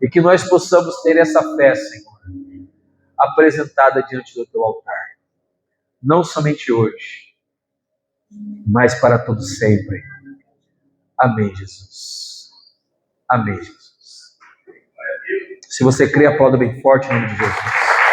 E que nós possamos ter essa fé, Senhor, apresentada diante do Teu altar. Não somente hoje, mas para todo sempre. Amém, Jesus. Amém, Jesus. Se você crê, aplauda bem forte em nome de Jesus.